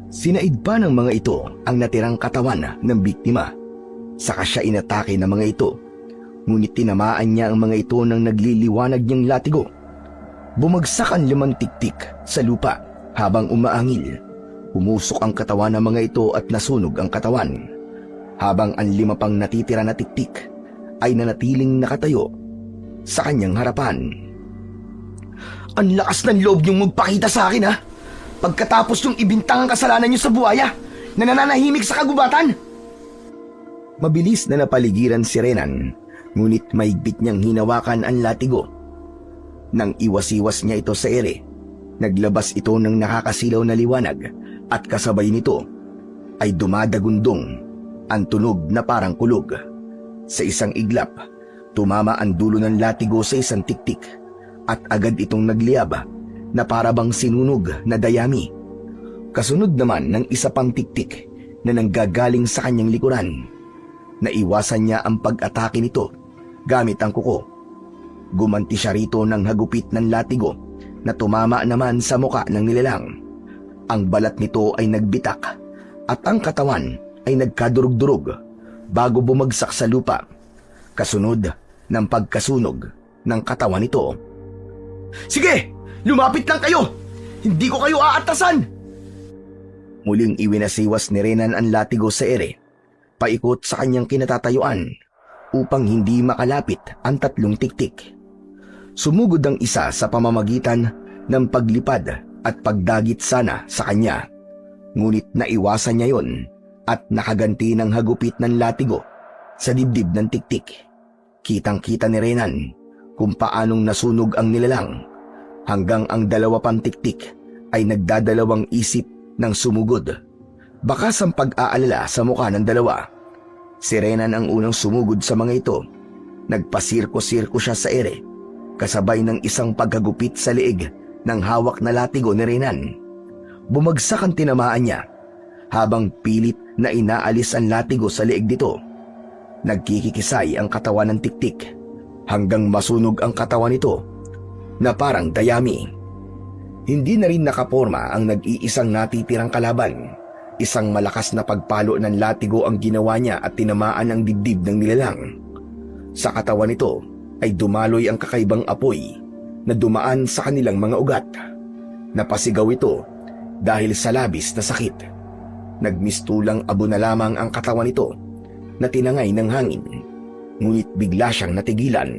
Sinaid pa ng mga ito ang natirang katawan ng biktima. Saka siya inatake ng mga ito, ngunit tinamaan niya ang mga ito ng nagliliwanag niyang latigo. Bumagsak ang 5 tiktik sa lupa habang umaangil. Umusok ang katawan ng mga ito at nasunog ang katawan. Habang ang 5 pang natitira na tiktik ay nanatiling nakatayo sa kanyang harapan. Ang lakas ng loob niyong magpakita sa akin, ha? Pagkatapos niyong ibintang ang kasalanan niyo sa buhaya na nananahimik sa kagubatan. Mabilis na napaligiran si Renan, ngunit mahigpit niyang hinawakan ang latigo. Nang iwas-iwas niya ito sa ere, naglabas ito ng nakakasilaw na liwanag at kasabay nito ay dumadagundong ang tunog na parang kulog. Sa isang iglap, tumama ang dulo ng latigo sa isang tiktik at agad itong nagliyab na parabang sinunog na dayami. Kasunod naman ng isa pang tiktik na nanggagaling sa kanyang likuran. Naiwasan niya ang pag-atake nito gamit ang kuko. Gumanti siya rito ng hagupit ng latigo na tumama naman sa muka ng nilalang. Ang balat nito ay nagbitak at ang katawan ay nagkadurog-durog bago bumagsak sa lupa, kasunod ng pagkasunog ng katawan nito. Sige! Lumapit lang kayo! Hindi ko kayo aatasan! Muling iwinasiwas ni Renan ang latigo sa ere, paikot sa kanyang kinatatayuan upang hindi makalapit ang 3 tiktik. Sumugod ang isa sa pamamagitan ng paglipad at pagdagit sana sa kanya, ngunit naiwasan niya yon at nakaganti ng hagupit ng latigo sa dibdib ng tiktik. Kitang-kita ni Renan kung paanong nasunog ang nilalang, hanggang ang 2 pang tiktik ay nagdadalawang isip ng sumugod. Bakas ang pag-aalala sa mukha ng 2. Si Renan ang unang sumugod sa mga ito. Nagpasirko-sirko siya sa ere, kasabay ng isang paghagupit sa leeg ng hawak na latigo ni Renan. Bumagsak ang tinamaan niya, habang pilit na inaalis ang latigo sa leeg nito. Nagkikikisay ang katawan ng tiktik hanggang masunog ang katawan nito na parang dayami. Hindi na rin nakaporma ang nag-iisang natitirang kalaban. Isang malakas na pagpalo ng latigo ang ginawa niya at tinamaan ang dibdib ng nilalang. Sa katawan nito ay dumaloy ang kakaibang apoy na dumaan sa kanilang mga ugat. Napasigaw ito dahil sa labis na sakit. Nagmistulang abo na lamang ang katawan nito na tinangay ng hangin, ngunit bigla siyang natigilan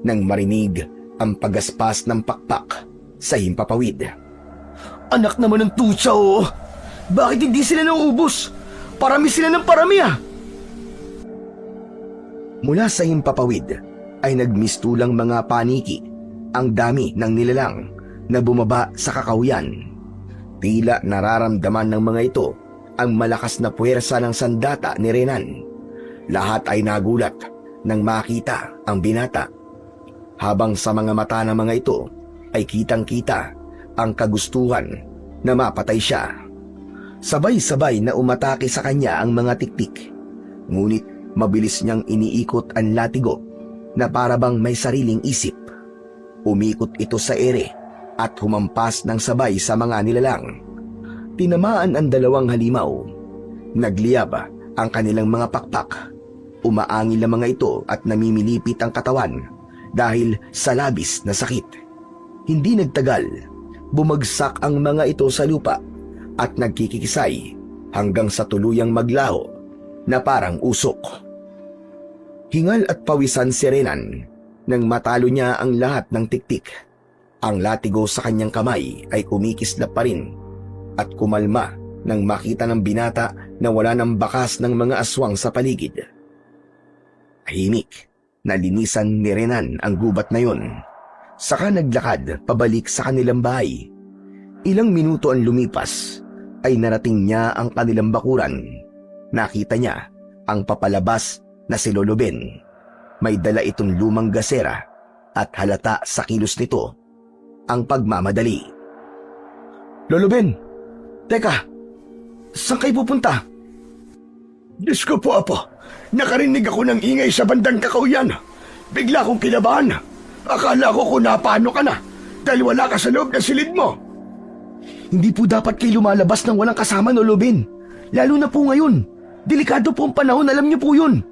nang marinig ang pagaspas ng pakpak sa himpapawid. Anak naman ng tutsa, oh! Bakit hindi sila nauubos? Parami sila ng parami, ah! Mula sa himpapawid ay nagmistulang mga paniki ang dami ng nilalang na bumaba sa kakahuyan. Tila nararamdaman ng mga ito ang malakas na puwersa ng sandata ni Renan. Lahat ay nagulat nang makita ang binata, habang sa mga mata ng mga ito ay kitang-kita ang kagustuhan na mapatay siya. Sabay-sabay na umatake sa kanya ang mga tiktik, ngunit mabilis niyang iniikot ang latigo na parabang may sariling isip. Umikot ito sa ere at humampas ng sabay sa mga nilalang. Tinamaan ang dalawang halimaw. Nagliyab ang kanilang mga pakpak. Umaangil ang mga ito at namimilipit ang katawan dahil sa labis na sakit. Hindi nagtagal, bumagsak ang mga ito sa lupa at nagkikisay hanggang sa tuluyang maglaho na parang usok. Hingal at pawisan si Renan nang matalo niya ang lahat ng tiktik. Ang latigo sa kanyang kamay ay kumikislap pa rin at kumalma nang makita ng binata na wala ng bakas ng mga aswang sa paligid. Tahimik na linisan ni Renan ang gubat na yon. Saka naglakad pabalik sa kanilang bahay. Ilang minuto ang lumipas ay narating niya ang kanilang bakuran. Nakita niya ang papalabas na si Lolo Ben. May dala itong lumang gasera at halata sa kilos nito ang pagmamadali. Lolo Ben, teka, saan kayo pupunta? Diyos ko po, Apo. Nakarinig ako ng ingay sa bandang Kakauyan. Bigla akong kinabahan. Akala ko kung napano ka na dahil wala ka sa loob ng silid mo. Hindi po dapat kayo lumalabas ng walang kasama, Lolo Ben. Lalo na po ngayon. Delikado po ang panahon, alam niyo po yun.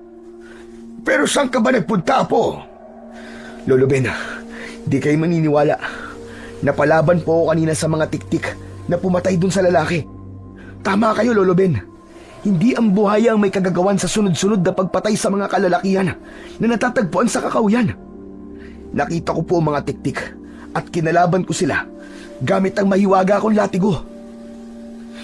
Pero saan ka ba nagpunta, Apo? Lolo Ben, di kayo maniniwala. Napalaban po ako kanina sa mga tiktik na pumatay dun sa lalaki. Tama kayo, Lolo Ben. Hindi ang buhaya ang may kagagawan sa sunod-sunod na pagpatay sa mga kalalakihan na natatagpuan sa Kakauyan. Nakita ko po ang mga tiktik at kinalaban ko sila gamit ang mahiwaga akong latigo.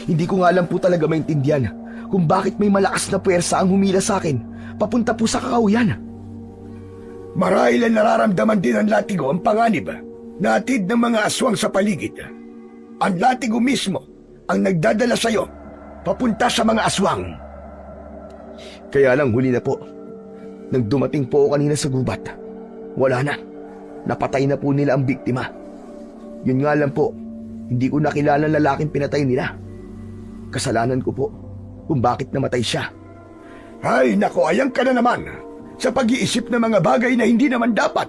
Hindi ko nga lang po talaga maintindihan kung bakit may malakas na puwersa ang humila sa akin papunta po sa Kakauyan. Marahil ang nararamdaman din ng latigo ang panganib na hatid ng mga aswang sa paligid. Ang latigo mismo ang nagdadala sa'yo papunta sa mga aswang. Kaya lang huli na po. Nang dumating po ako kanina sa gubat, wala na. Napatay na po nila ang biktima. Yun nga lang po, hindi ko nakilala ang lalaking pinatay nila. Kasalanan ko po kung bakit namatay siya. Ay, nako, ayang ka na naman sa pag-iisip ng mga bagay na hindi naman dapat.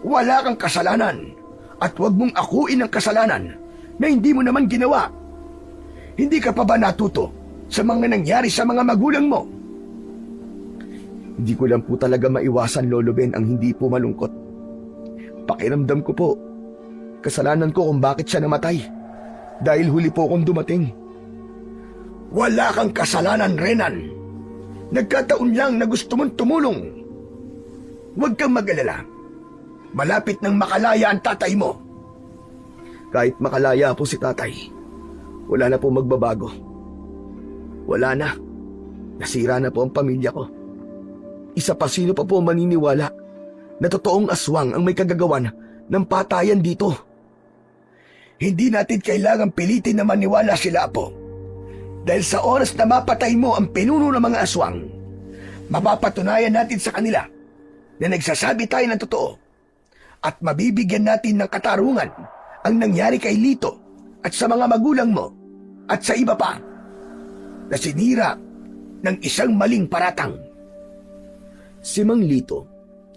Wala kang kasalanan at huwag mong akuin ang kasalanan na hindi mo naman ginawa. Hindi ka pa ba natuto sa mga nangyari sa mga magulang mo? Hindi ko lang po talaga maiwasan, Lolo Ben, ang hindi po malungkot. Pakiramdam ko po, kasalanan ko kung bakit siya namatay. Dahil huli po akong dumating. Wala kang kasalanan, Renan. Nagkataon lang na gusto mong tumulong. Huwag kang mag-alala. Malapit nang makalaya ang tatay mo. Kahit makalaya po si tatay, wala na po magbabago. Wala na. Nasira na po ang pamilya ko. Isa pa, sino pa po maniniwala na totoong aswang ang may kagagawan ng patayan dito? Hindi natin kailangang pilitin na maniwala sila, Apo. Dahil sa oras na mapatay mo ang pinuno ng mga aswang, mapapatunayan natin sa kanila na nagsasabi tayo ng totoo at mabibigyan natin ng katarungan ang nangyari kay Lito at sa mga magulang mo at sa iba pa na sinira ng isang maling paratang. Si Mang Lito,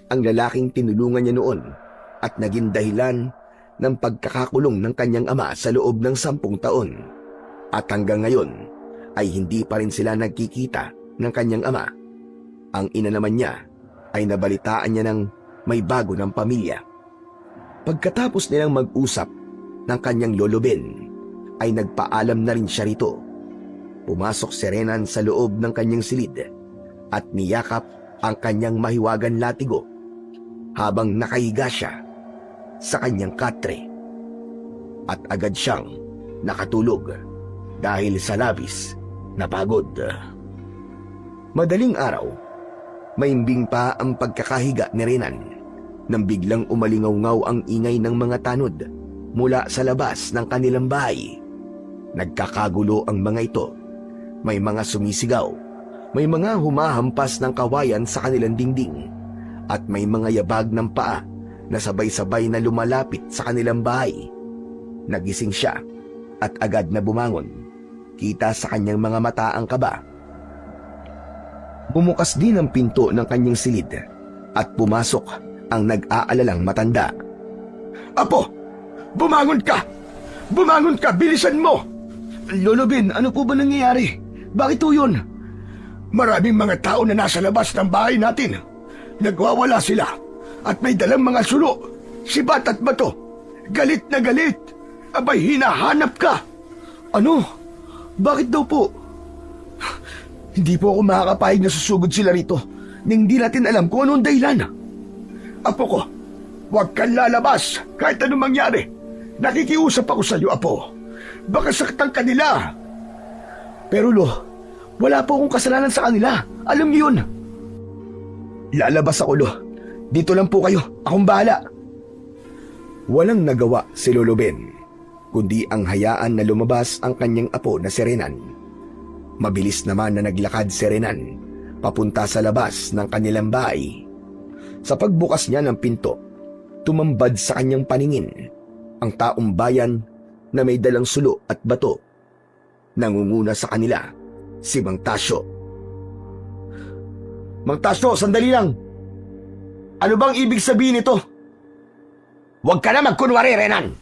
ang lalaking tinulungan niya noon at naging dahilan ng pagkakakulong ng kanyang ama sa loob ng 10 taon. At hanggang ngayon ay hindi pa rin sila nagkikita ng kanyang ama. Ang ina naman niya ay nabalitaan niya ng may bago ng pamilya. Pagkatapos nilang mag-usap ng kanyang Lolo Ben, ay nagpaalam na rin siya rito. Pumasok si Renan sa loob ng kanyang silid at niyakap ang kanyang mahiwagan latigo habang nakahiga siya sa kanyang katre. At agad siyang nakatulog dahil sa labis na pagod. Madaling araw, maimbing pa ang pagkakahiga ni Renan nang biglang umalingaw-ngaw ang ingay ng mga tanod mula sa labas ng kanilang bahay. Nagkakagulo ang mga ito. May mga sumisigaw May mga humahampas ng kawayan sa kanilang dingding at may mga yabag ng paa na sabay-sabay na lumalapit sa kanilang bahay. Nagising siya at agad na bumangon. Kita sa kanyang mga mata ang kaba. Bumukas din ang pinto ng kanyang silid at pumasok ang nag-aalalang matanda. Apo, bumangon ka! Bumangon ka! Bilisan mo! Lolo Ben, ano po ba nangyayari? Bakit po yun? Maraming mga tao na nasa labas ng bahay natin. Nagwawala sila at may dalang mga sulo, sibat at bato. Galit na galit. Abay, hinahanap ka. Ano? Bakit daw po? Hindi po ako makakapayag na susugod sila rito nang hindi natin alam kung anong dahilan. Apo ko, huwag kang lalabas kahit anong mangyari. Nakikiusap ako sa iyo, Apo. Baka saktan ka nila. Pero Lo, wala po akong kasalanan sa kanila. Alam niyo yun. Lalabas ako, Lo. Dito lang po kayo. Akong bahala. Walang nagawa si Lolo Ben, kundi ang hayaan na lumabas ang kanyang apo na si Renan. Mabilis naman na naglakad si Renan papunta sa labas ng kanilang bahay. Sa pagbukas niya ng pinto, tumambad sa kanyang paningin ang taong bayan na may dalang sulo at bato. Nangunguna sa kanila si Mang Tasyo. Mang Tasyo, sandali lang. Ano bang ibig sabihin nito? Huwag ka na magkunwari, Renan.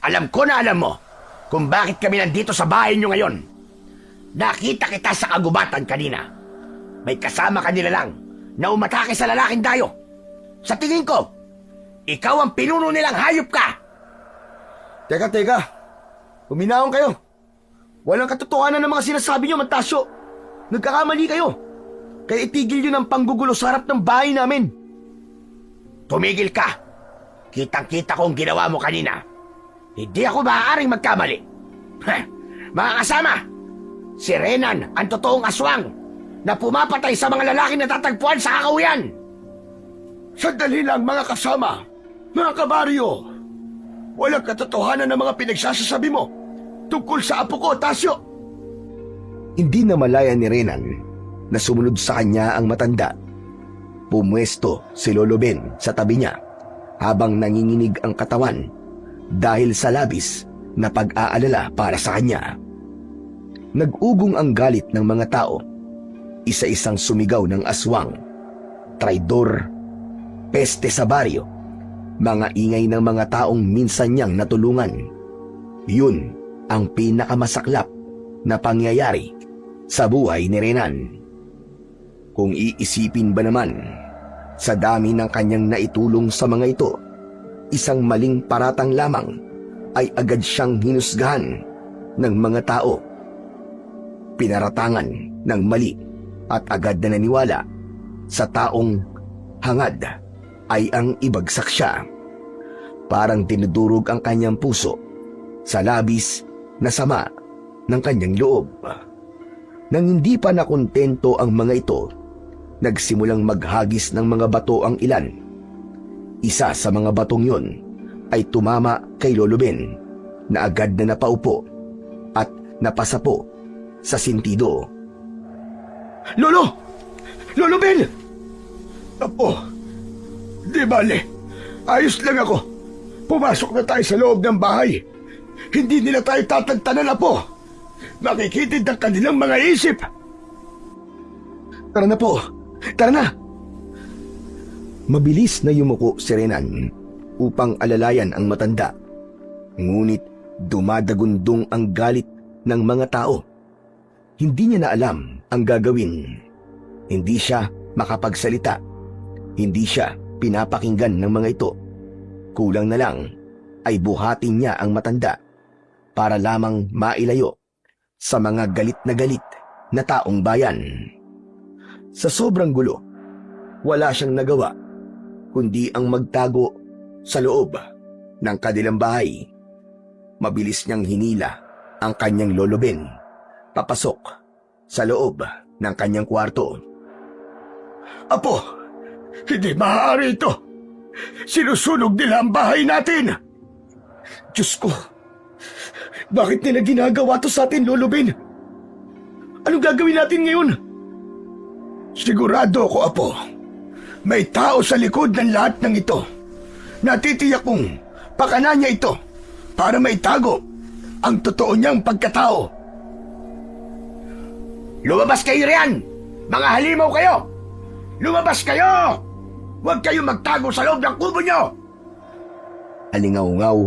Alam ko na alam mo kung bakit kami nandito sa bahay nyo ngayon. Nakita kita sa kagubatan kanina. May kasama kanila lang na umatake sa lalaking dayo. Sa tingin ko, ikaw ang pinuno nilang hayop ka. Teka. Huminahon kayo. Walang katotohanan ng mga sinasabi niyo, Mang Tasyo. Nagkakamali kayo. Kaya itigil niyo ng panggugulo sa harap ng bahay namin. Tumigil ka. Kitang-kita ko ang ginawa mo kanina. Hindi ako maaaring magkamali. Mga kasama, si Renan ang totoong aswang na pumapatay sa mga lalaking natatagpuan sa kakahuyan. Sandali lang, mga kasama. Mga kabaryo. Walang katotohanan ng mga pinagsasasabi mo tungkol sa apo ko, Tasyo. Hindi na malaya ni Renan na sumunod sa kanya ang matanda. Pumwesto si Lolo Ben sa tabi niya habang nanginginig ang katawan dahil sa labis na pag-aalala para sa kanya. Nag-ugong ang galit ng mga tao. Isa-isang sumigaw ng aswang, traidor, peste sa baryo, mga ingay ng mga taong minsan niyang natulungan. Yun ang pinakamasaklap na pangyayari sa buhay ni Renan. Kung iisipin ba naman, sa dami ng kanyang naitulong sa mga ito, isang maling paratang lamang ay agad siyang hinusgahan ng mga tao. Pinaratangan ng mali at agad na naniwala sa taong hangad ay ang ibagsak siya. Parang tinudurog ang kanyang puso sa labis na sama ng kanyang loob. Nang hindi pa nakontento ang mga ito, nagsimulang maghagis ng mga bato ang ilan. Isa sa mga batong yun ay tumama kay Lolo Ben na agad na napaupo at napasapo sa sintido. Lolo! Lolo Ben! Apo, di bale. Ayos lang ako. Pumasok na tayo sa loob ng bahay. Hindi nila tayo tatagtanan, Apo. Makikitid ang kanilang mga isip. Tara na po. Tara na. Mabilis na yumuko si Renan upang alalayan ang matanda. Ngunit dumadagundong ang galit ng mga tao. Hindi niya na alam ang gagawin. Hindi siya makapagsalita. Hindi siya pinapakinggan ng mga ito. Kulang na lang ay buhatin niya ang matanda para lamang mailayo sa mga galit na taong bayan. Sa sobrang gulo, wala siyang nagawa kundi ang magtago sa loob ng kanilang bahay. Mabilis niyang hinila ang kanyang Lolo Ben papasok sa loob ng kanyang kwarto. Apo, hindi maaari ito. Sinusunog nila ang bahay natin. Diyos ko, bakit nila ginagawa to sa atin, Lolo Ben? Anong gagawin natin ngayon? Sigurado ko, Apo, may tao sa likod ng lahat ng ito. Natitiyak kong pakana niya ito para maitago ang totoo niyang pagkatao. Lumabas kayo riyan! Mga halimaw kayo! Lumabas kayo! Huwag kayo magtago sa loob ng kubo nyo! Alingaw-ngaw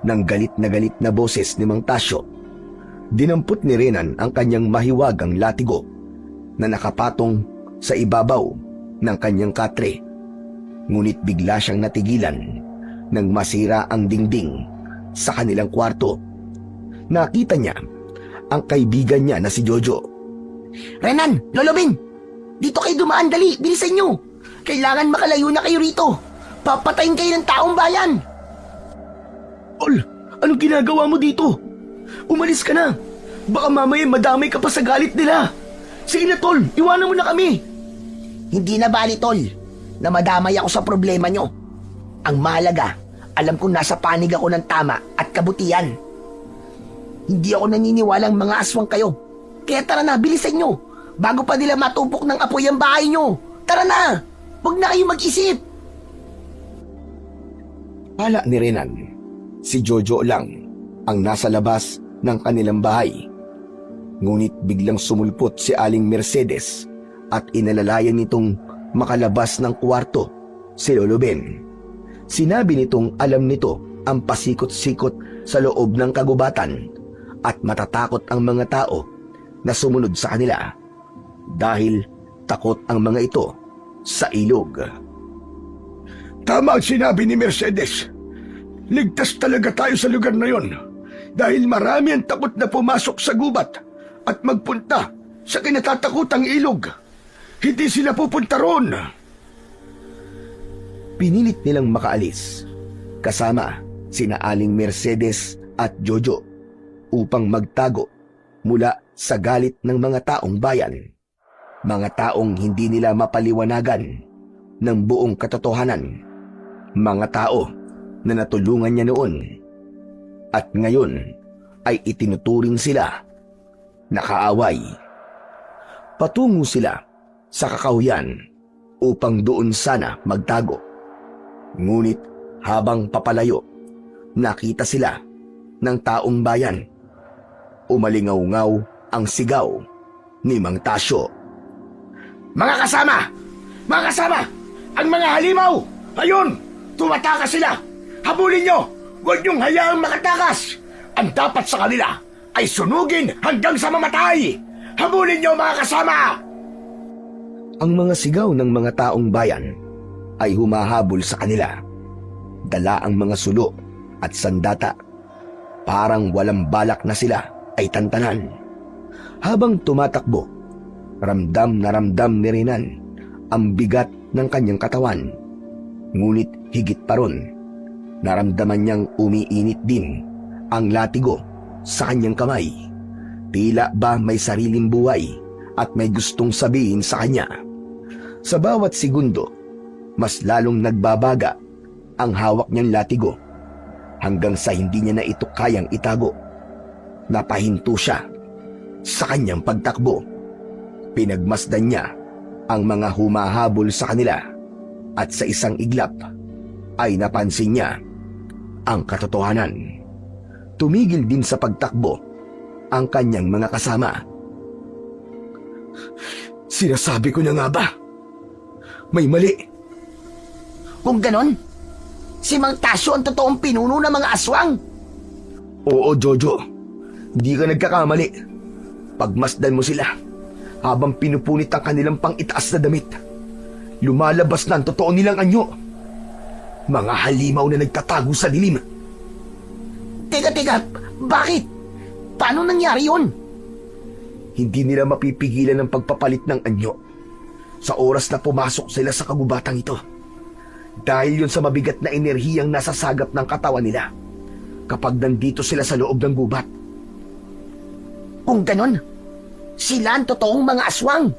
ng galit na boses ni Mang Tasyo. Dinampot ni Renan ang kanyang mahiwagang latigo na nakapatong sa ibabaw ng kanyang katre. Ngunit bigla siyang natigilan nang masira ang dingding sa kanilang kwarto. Nakita niya ang kaibigan niya na si Jojo. Renan! Lolo Ben! Dito kayo dumaan, dali! Bilisan nyo! Kailangan makalayo na kayo rito! Papatayin kayo ng taong bayan! Tol, anong ginagawa mo dito? Umalis ka na. Baka mamaya madamay ka pa sa galit nila. Sige na, Tol, iwanan mo na kami. Hindi na bali, Tol, na madamay ako sa problema nyo. Ang mahalaga, alam kong nasa panig ako ng tama at kabutihan. Hindi ako naniniwalang mga aswang kayo. Kaya tara na, bilisan nyo. Bago pa nila matupok ng apoy ang bahay nyo. Tara na! Huwag na kayo mag-isip. Pala ni Renan, si Jojo lang ang nasa labas ng kanilang bahay. Ngunit biglang sumulpot si Aling Mercedes at inalalayan nitong makalabas ng kwarto si Lolo Ben. Sinabi nitong alam nito ang pasikot-sikot sa loob ng kagubatan at matatakot ang mga tao na sumunod sa kanila dahil takot ang mga ito sa ilog. Tama ang sinabi ni Mercedes. Ligtas talaga tayo sa lugar na yon dahil marami ang takot na pumasok sa gubat at magpunta sa kinatatakutang ilog. Hindi sila pupunta roon. Pinilit nilang makaalis kasama sina Aling Mercedes at Jojo upang magtago mula sa galit ng mga taong bayan. Mga taong hindi nila mapaliwanagan ng buong katotohanan. Mga tao na natulungan niya noon at ngayon ay itinuturing sila na kaaway. Patungo sila sa kakauyan upang doon sana magtago. Ngunit habang papalayo, nakita sila ng taong bayan. Umalingaw-ngaw ang sigaw ni Mang Tasyo. Mga kasama! Mga kasama! Ang mga halimaw! Ayun! Tumatakas sila! Habulin nyo! Huwag niyong hayaang makatakas! Ang dapat sa kanila ay sunugin hanggang sa mamatay! Habulin nyo, mga kasama! Ang mga sigaw ng mga taong bayan ay humahabol sa kanila. Dala ang mga sulo at sandata. Parang walang balak na sila ay tantanan. Habang tumatakbo, ramdam na ramdam ni Renan ang bigat ng kanyang katawan. Ngunit higit pa ron, naramdaman niyang umiinit din ang latigo sa kanyang kamay. Tila ba may sariling buhay at may gustong sabihin sa kanya. Sa bawat segundo, mas lalong nagbabaga ang hawak niyang latigo hanggang sa hindi niya na ito kayang itago. Napahinto siya sa kanyang pagtakbo. Pinagmasdan niya ang mga humahabol sa kanila at sa isang iglap ay napansin niya ang katotohanan. Tumigil din sa pagtakbo ang kanyang mga kasama. Sinasabi ko na nga ba? May mali. Kung ganon, si Mang Tasyo ang totoong pinuno ng mga aswang. Oo, Jojo. Di ka nagkakamali. Pagmasdan mo sila habang pinupunit ang kanilang pang-itaas na damit. Lumalabas na ang totoo nilang anyo. Mga halimaw na nagtatago sa dilim. Teka, bakit? Paano nangyari yun? Hindi nila mapipigilan ang pagpapalit ng anyo sa oras na pumasok sila sa kagubatang ito. Dahil yun sa mabigat na enerhiyang nasasagap ng katawan nila kapag nandito sila sa loob ng gubat. Kung ganon, sila ang totoong mga aswang.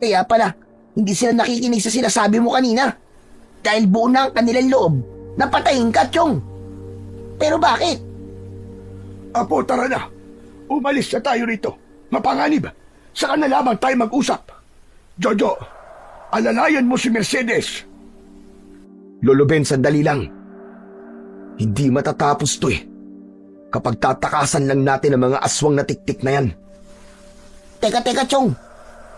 Kaya pala, hindi sila nakikinig sa sinasabi mo kanina. Dahil buo na ang kanilang loob na patayin ka, Chong. Pero bakit? Apo, tara na. Umalis na tayo rito. Mapanganib. saka na lamang tayo mag-usap. Jojo, alalayan mo si Mercedes. Lolo Ben, sandali lang. Hindi matatapos to eh. Kapag tatakasan lang natin ang mga aswang na tiktik na yan. Teka, Chong.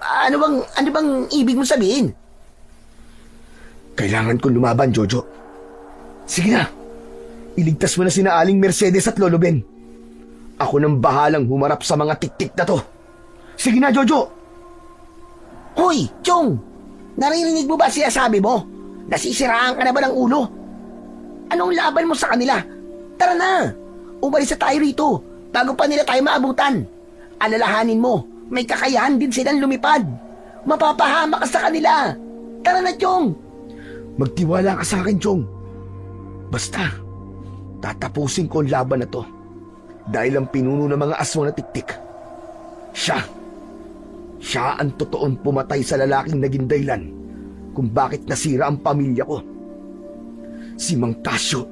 Ano bang ibig mo sabihin? Kailangan kong lumaban, Jojo. Sige na. Iligtas mo na sina Aling Mercedes at Lolo Ben. Ako nang bahalang humarap sa mga tiktik na to. Sige na, Jojo. Hoy, Chong! Naririnig mo ba siya sabi mo? Nasisiraan ka na ba ng ulo? Anong laban mo sa kanila? Tara na! Umalis na tayo rito bago pa nila tayo maabutan. Alalahanin mo, may kakayahan din silang lumipad. Mapapahama ka sa kanila. Tara na, Chong! Magtiwala ka sa akin, Chong. Basta, tatapusin ko ang laban na to. Dahil ang pinuno ng mga aswang na tiktik. Siya ang totoong pumatay sa lalaking naging dahilan kung bakit nasira ang pamilya ko. Si Mang Tasyo.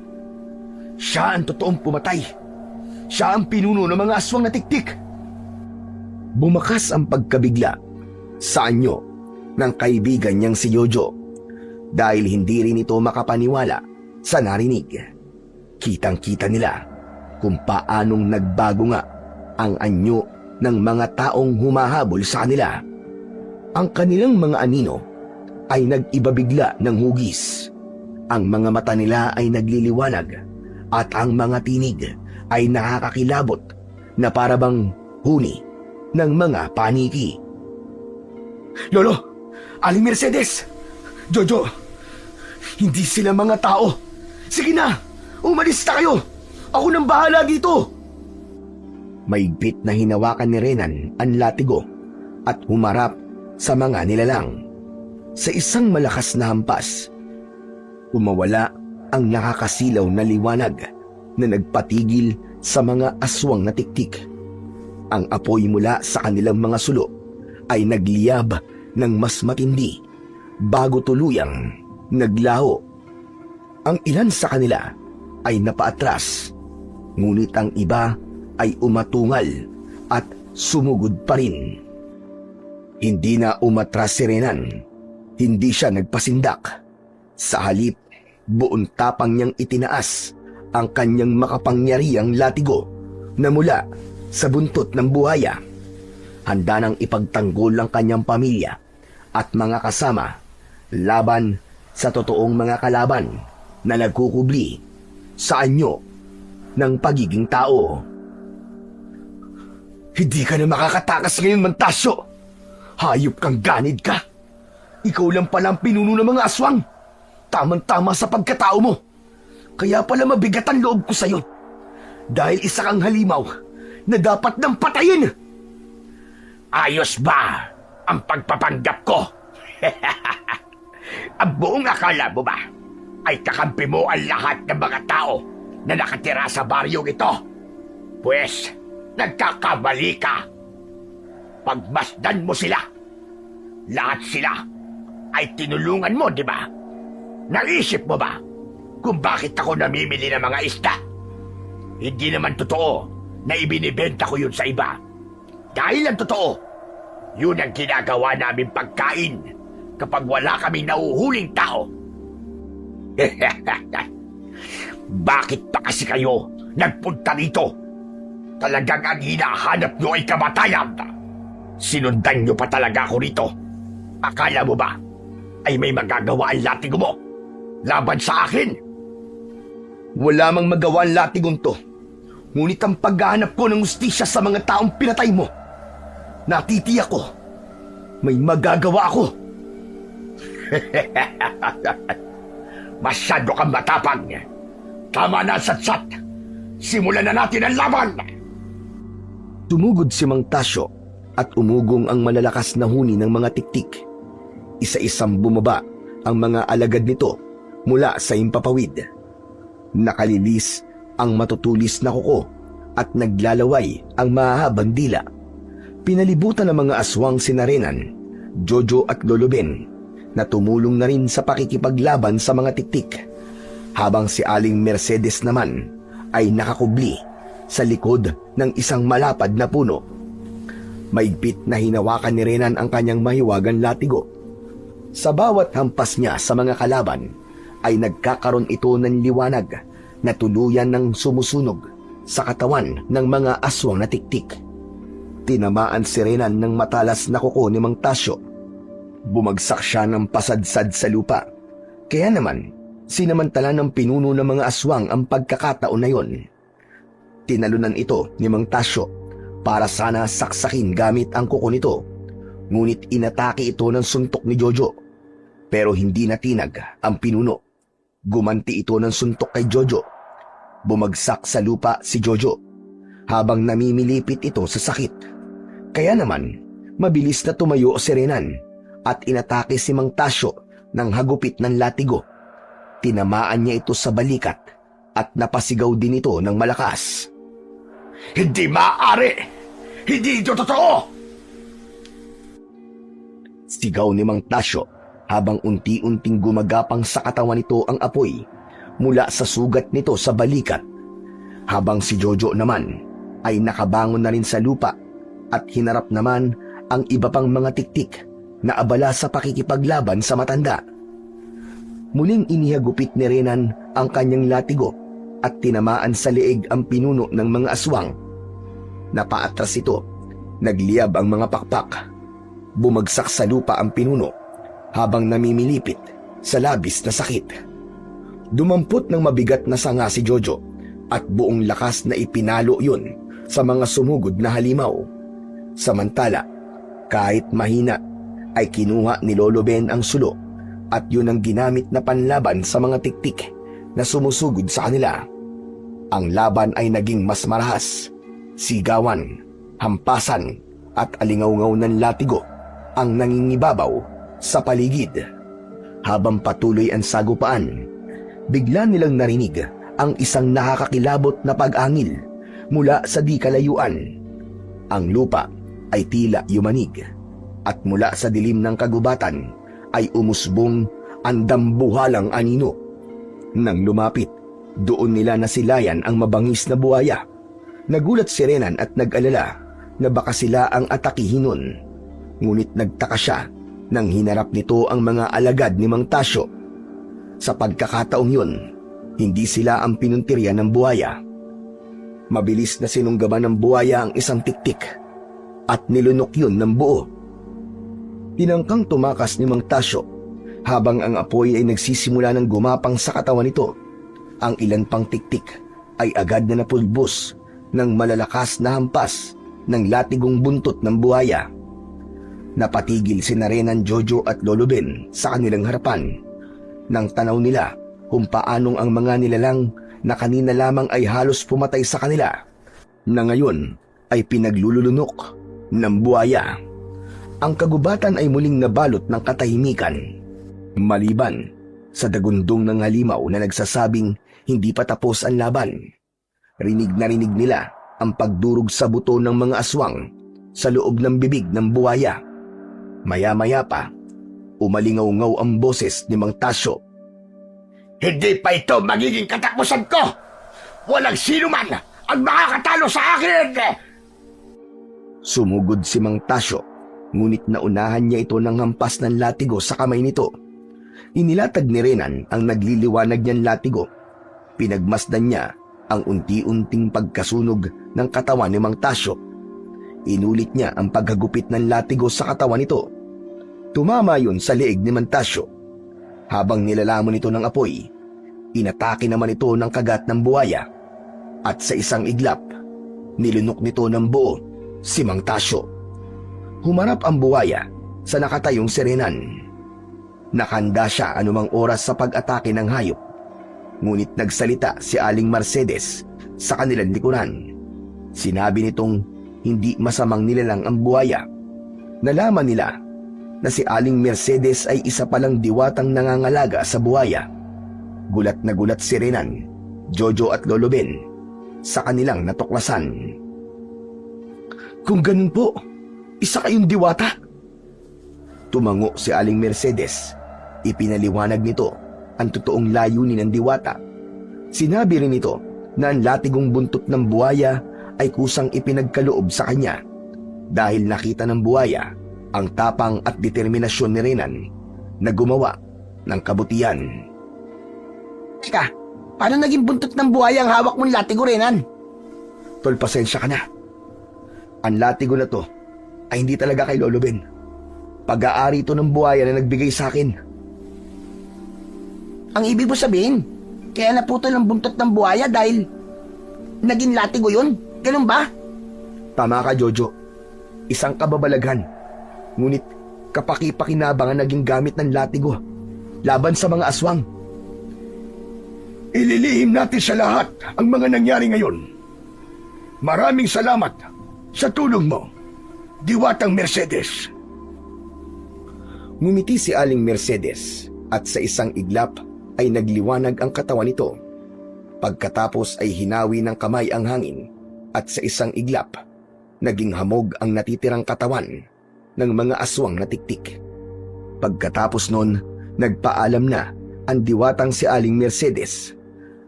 Siya ang totoong pumatay. Siya ang pinuno ng mga aswang na tiktik. Bumakas ang pagkabigla sa anyo ng kaibigan niyang si Jojo dahil hindi rin ito makapaniwala sa narinig. Kitang-kita nila kung paanong nagbago nga ang anyo ng mga taong humahabol sa kanila. Ang kanilang mga anino ay nag-iba bigla ng hugis. Ang mga mata nila ay nagliliwanag at ang mga tinig ay nakakakilabot na parabang huni ng mga paniki. Lolo! Aling Mercedes! Jojo! Hindi sila mga tao! Sige na! Umalis na kayo! Ako nang bahala dito! Maigpit na hinawakan ni Renan ang latigo at humarap sa mga nilalang. Sa isang malakas na hampas, umawala ang nakakasilaw na liwanag na nagpatigil sa mga aswang na tiktik. Ang apoy mula sa kanilang mga sulo ay nagliyab ng mas matindi bago tuluyang naglaho. Ang ilan sa kanila ay napaatras, ngunit ang iba ay umatungal at sumugod pa rin. Hindi na umatras si Renan. Hindi siya nagpasindak. Sa halip, buong tapang niyang itinaas ang kanyang makapangyarihang latigo na mula sa buntot ng buhaya. Handa nang ipagtanggol ang kanyang pamilya at mga kasama laban sa totoong mga kalaban na nagkukubli sa anyo ng pagiging tao. Hindi ka na makakatakas ngayon, Mantasyo! Hayop kang ganid ka! Ikaw lang pala ang pinuno ng mga aswang! Tamang-tama sa pagkatao mo! Kaya pala mabigat ang loob ko sa'yo! Dahil isa kang halimaw na dapat nang patayin! Ayos ba ang pagpapanggap ko? Ang buong akala mo ba ay kakampi mo ang lahat ng mga tao na nakatira sa baryong ito? Pues, nagkakamali ka. Pagmasdan mo sila. Lahat sila ay tinulungan mo, di ba? Naisip mo ba kung bakit ako namimili ng mga isda? Hindi naman totoo na ibinibenta ko yun sa iba. Dahil ang totoo, yun ang ginagawa namin pagkain kapag wala kaming nauhuling tao. Bakit pa kasi kayo nagpunta dito? Talagang ang hinahanap nyo ay kamatayan. Sinundan nyo pa talaga ako rito. Akala mo ba ay may magagawa ang latigo mo laban sa akin? Wala mang magawa ang latigong to. Ngunit ang paghahanap ko ng hustisya sa mga taong pinatay mo, natitiyak ko, may magagawa ako. Masyado kang matapang. Tama na, Satsat. Simulan na natin ang laban. Tumugod si Mang Tasyo at umugong ang malalakas na huni ng mga tiktik. Isa-isang bumaba ang mga alagad nito mula sa impapawid. Nakalilis ang matutulis na kuko at naglalaway ang mahahabang dila. Pinalibutan ng mga aswang sina Renan, Jojo at Lolo Ben na tumulong na rin sa pakikipaglaban sa mga tiktik, habang si Aling Mercedes naman ay nakakubli sa likod ng isang malapad na puno. Maigpit na hinawakan ni Renan ang kanyang mahiwagang latigo. Sa bawat hampas niya sa mga kalaban, ay nagkakaroon ito ng liwanag na tuluyan ng sumusunog sa katawan ng mga aswang na tiktik. Tinamaan si Renan ng matalas na kuko ni Mang Tasyo. Bumagsak siya ng pasadsad sa lupa. Kaya naman, sinamantala ng pinuno ng mga aswang ang pagkakataon na yon. Tinalunan ito ni Mang Tasyo para sana saksakin gamit ang kuko nito. Ngunit inatake ito ng suntok ni Jojo. Pero hindi natinag ang pinuno. Gumanti ito ng suntok kay Jojo. Bumagsak sa lupa si Jojo habang namimilipit ito sa sakit. Kaya naman, mabilis na tumayo si Renan at inatake si Mang Tasyo ng hagupit ng latigo. Tinamaan niya ito sa balikat at napasigaw din ito ng malakas. Hindi maaari! Hindi ito totoo! Sigaw ni Mang Tasyo habang unti-unting gumagapang sa katawan nito ang apoy mula sa sugat nito sa balikat. Habang si Jojo naman ay nakabangon na rin sa lupa at hinarap naman ang iba pang mga tiktik na abala sa pakikipaglaban sa matanda. Muling inihagupit ni Renan ang kanyang latigo at tinamaan sa leeg ang pinuno ng mga aswang. Napaatras ito, nagliyab ang mga pakpak. Bumagsak sa lupa ang pinuno habang namimilipit sa labis na sakit. Dumampot ng mabigat na sanga si Jojo at buong lakas na ipinalo yun sa mga sumugod na halimaw. Samantala, kahit mahina, ay kinuha ni Lolo Ben ang sulo at yun ang ginamit na panlaban sa mga tiktik na sumusugod sa kanila. Ang laban ay naging mas marahas. Sigawan, hampasan at alingaw-ngaw ng latigo ang nangingibabaw sa paligid. Habang patuloy ang sagupaan, bigla nilang narinig ang isang nakakakilabot na pag-angil mula sa di kalayuan. Ang lupa ay tila yumanig at mula sa dilim ng kagubatan ay umusbong ang dambuhalang anino. Nang lumapit, doon nila nasilayan ang mabangis na buhaya. Nagulat si Renan at nag-alala na baka sila ang atakihin nun. Ngunit nagtaka siya nang hinarap nito ang mga alagad ni Mang Tasyo. Sa pagkakataong yun, hindi sila ang pinuntirya ng buhaya. Mabilis na sinunggaban ng buhaya ang isang tiktik at nilunok yun ng buo. Tinangkang tumakas ni Mang Tasyo habang ang apoy ay nagsisimula ng gumapang sa katawan nito. Ang ilan pang tiktik ay agad na napulbos ng malalakas na hampas ng latigong buntot ng buhaya. Napatigil si Renan, Jojo at Lolo Ben sa kanilang harapan nang tanaw nila kung paanong ang mga nilalang na kanina lamang ay halos pumatay sa kanila na ngayon ay pinaglulunok ng buhaya. Ang kagubatan ay muling nabalot ng katahimikan, maliban sa dagundong ng halimaw na nagsasabing hindi pa tapos ang laban. Rinig na rinig nila ang pagdurog sa buto ng mga aswang sa loob ng bibig ng buhaya. Maya-maya pa, umalingaw-ngaw ang boses ni Mang Tasyo. Hindi pa ito magiging katapusan ko! Walang sino man ang makakatalo sa akin! Sumugod si Mang Tasyo, ngunit naunahan niya ito ng hampas ng latigo sa kamay nito. Inilatag ni Renan ang nagliliwanag niyang latigo. Pinagmasdan niya ang unti-unting pagkasunog ng katawan ni Mang Tasyo. Inulit niya ang paghagupit ng latigo sa katawan nito. Tumama yun sa leeg ni Mang Tasyo. Habang nilalamon ito ng apoy, inatake naman ito ng kagat ng buhaya. At sa isang iglap, nilunok nito ng buo si Mang Tasyo. Humarap ang buhaya sa nakatayong si Renan. Nakahanda siya anumang oras sa pag-atake ng hayop. Ngunit nagsalita si Aling Mercedes sa kanilang likuran. Sinabi nitong hindi masamang nilalang ang buhaya. Nalaman nila na si Aling Mercedes ay isa palang diwatang nangangalaga sa buhaya. Gulat na gulat si Renan, Jojo at Lolo Ben sa kanilang natuklasan. Kung ganun po, isa kayong diwata? Tumango si Aling Mercedes. Ipinaliwanag nito ang totoong layunin ng diwata. Sinabi rin nito na ang latigong buntot ng buhaya ay kusang ipinagkaloob sa kanya. dahil nakita ng buhaya ang tapang at determinasyon ni Renan na gumawa ng kabutihan. Teka, paano naging buntot ng buhaya ang hawak mong latigo, Renan? Tol, pasensya ka na. Ang latigo na to ay hindi talaga kay Lolo Ben. Pag-aari ito ng buhaya na nagbigay sa akin. Ang ibig mo sabihin, kaya naputol ang buntot ng buhaya dahil naging latigo yun? Ganun ba? Tama ka, Jojo. Isang kababalaghan. Ngunit kapaki-pakinabang ang naging gamit ng latigo laban sa mga aswang. Ililihim natin sa lahat ang mga nangyari ngayon. Maraming salamat sa tulong mo, Diwatang Mercedes. Ngumiti si Aling Mercedes at sa isang iglap ay nagliwanag ang katawan nito. Pagkatapos ay hinawi ng kamay ang hangin at sa isang iglap, naging hamog ang natitirang katawan ng mga aswang na tiktik. Pagkatapos nun, nagpaalam na ang diwatang si Aling Mercedes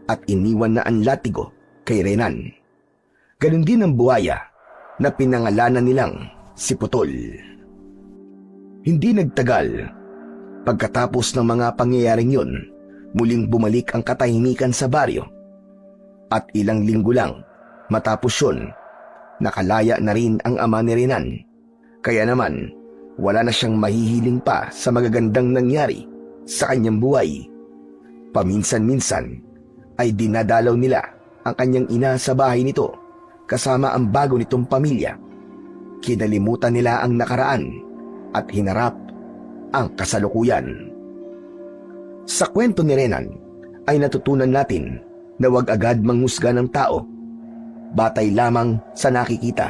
at iniwan na ang latigo kay Renan. Ganun din ang buhaya na pinangalanan nilang si Putol. Hindi nagtagal. Pagkatapos ng mga pangyayaring yun, muling bumalik ang katahimikan sa baryo. At ilang linggo lang matapos yun, nakalaya na rin ang ama ni Renan. Kaya naman, wala na siyang mahihiling pa sa magagandang nangyari sa kanyang buhay. Paminsan-minsan ay dinadalaw nila ang kanyang ina sa bahay nito kasama ang bago nitong pamilya. Kinalimutan nila ang nakaraan at hinarap ang kasalukuyan. Sa kwento ni Renan ay natutunan natin na huwag agad manghusga ng tao. Batay lamang sa nakikita,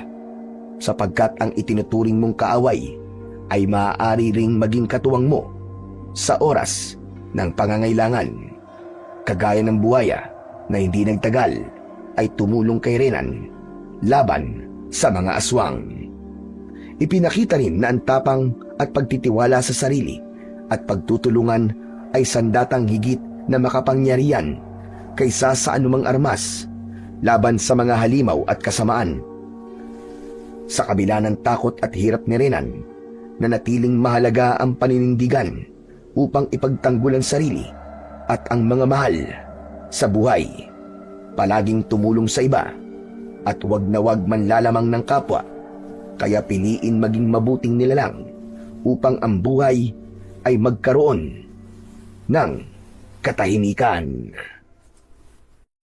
sapagkat ang itinuturing mong kaaway ay maaari ring maging katuwang mo sa oras ng pangangailangan. Kagaya ng buhaya na hindi nagtagal ay tumulong kay Renan laban sa mga aswang. Ipinakita rin na ang tapang at pagtitiwala sa sarili at pagtutulungan ay sandatang higit na makapangyarihan kaysa sa anumang armas laban sa mga halimaw at kasamaan. Sa kabila ng takot at hirap ni Renan, nanatiling mahalaga ang paninindigan upang ipagtanggol ang sarili at ang mga mahal sa buhay. Palaging tumulong sa iba at wag na wag manlalamang ng kapwa, kaya piliin maging mabuting nilalang upang ang buhay ay magkaroon ng katahimikan.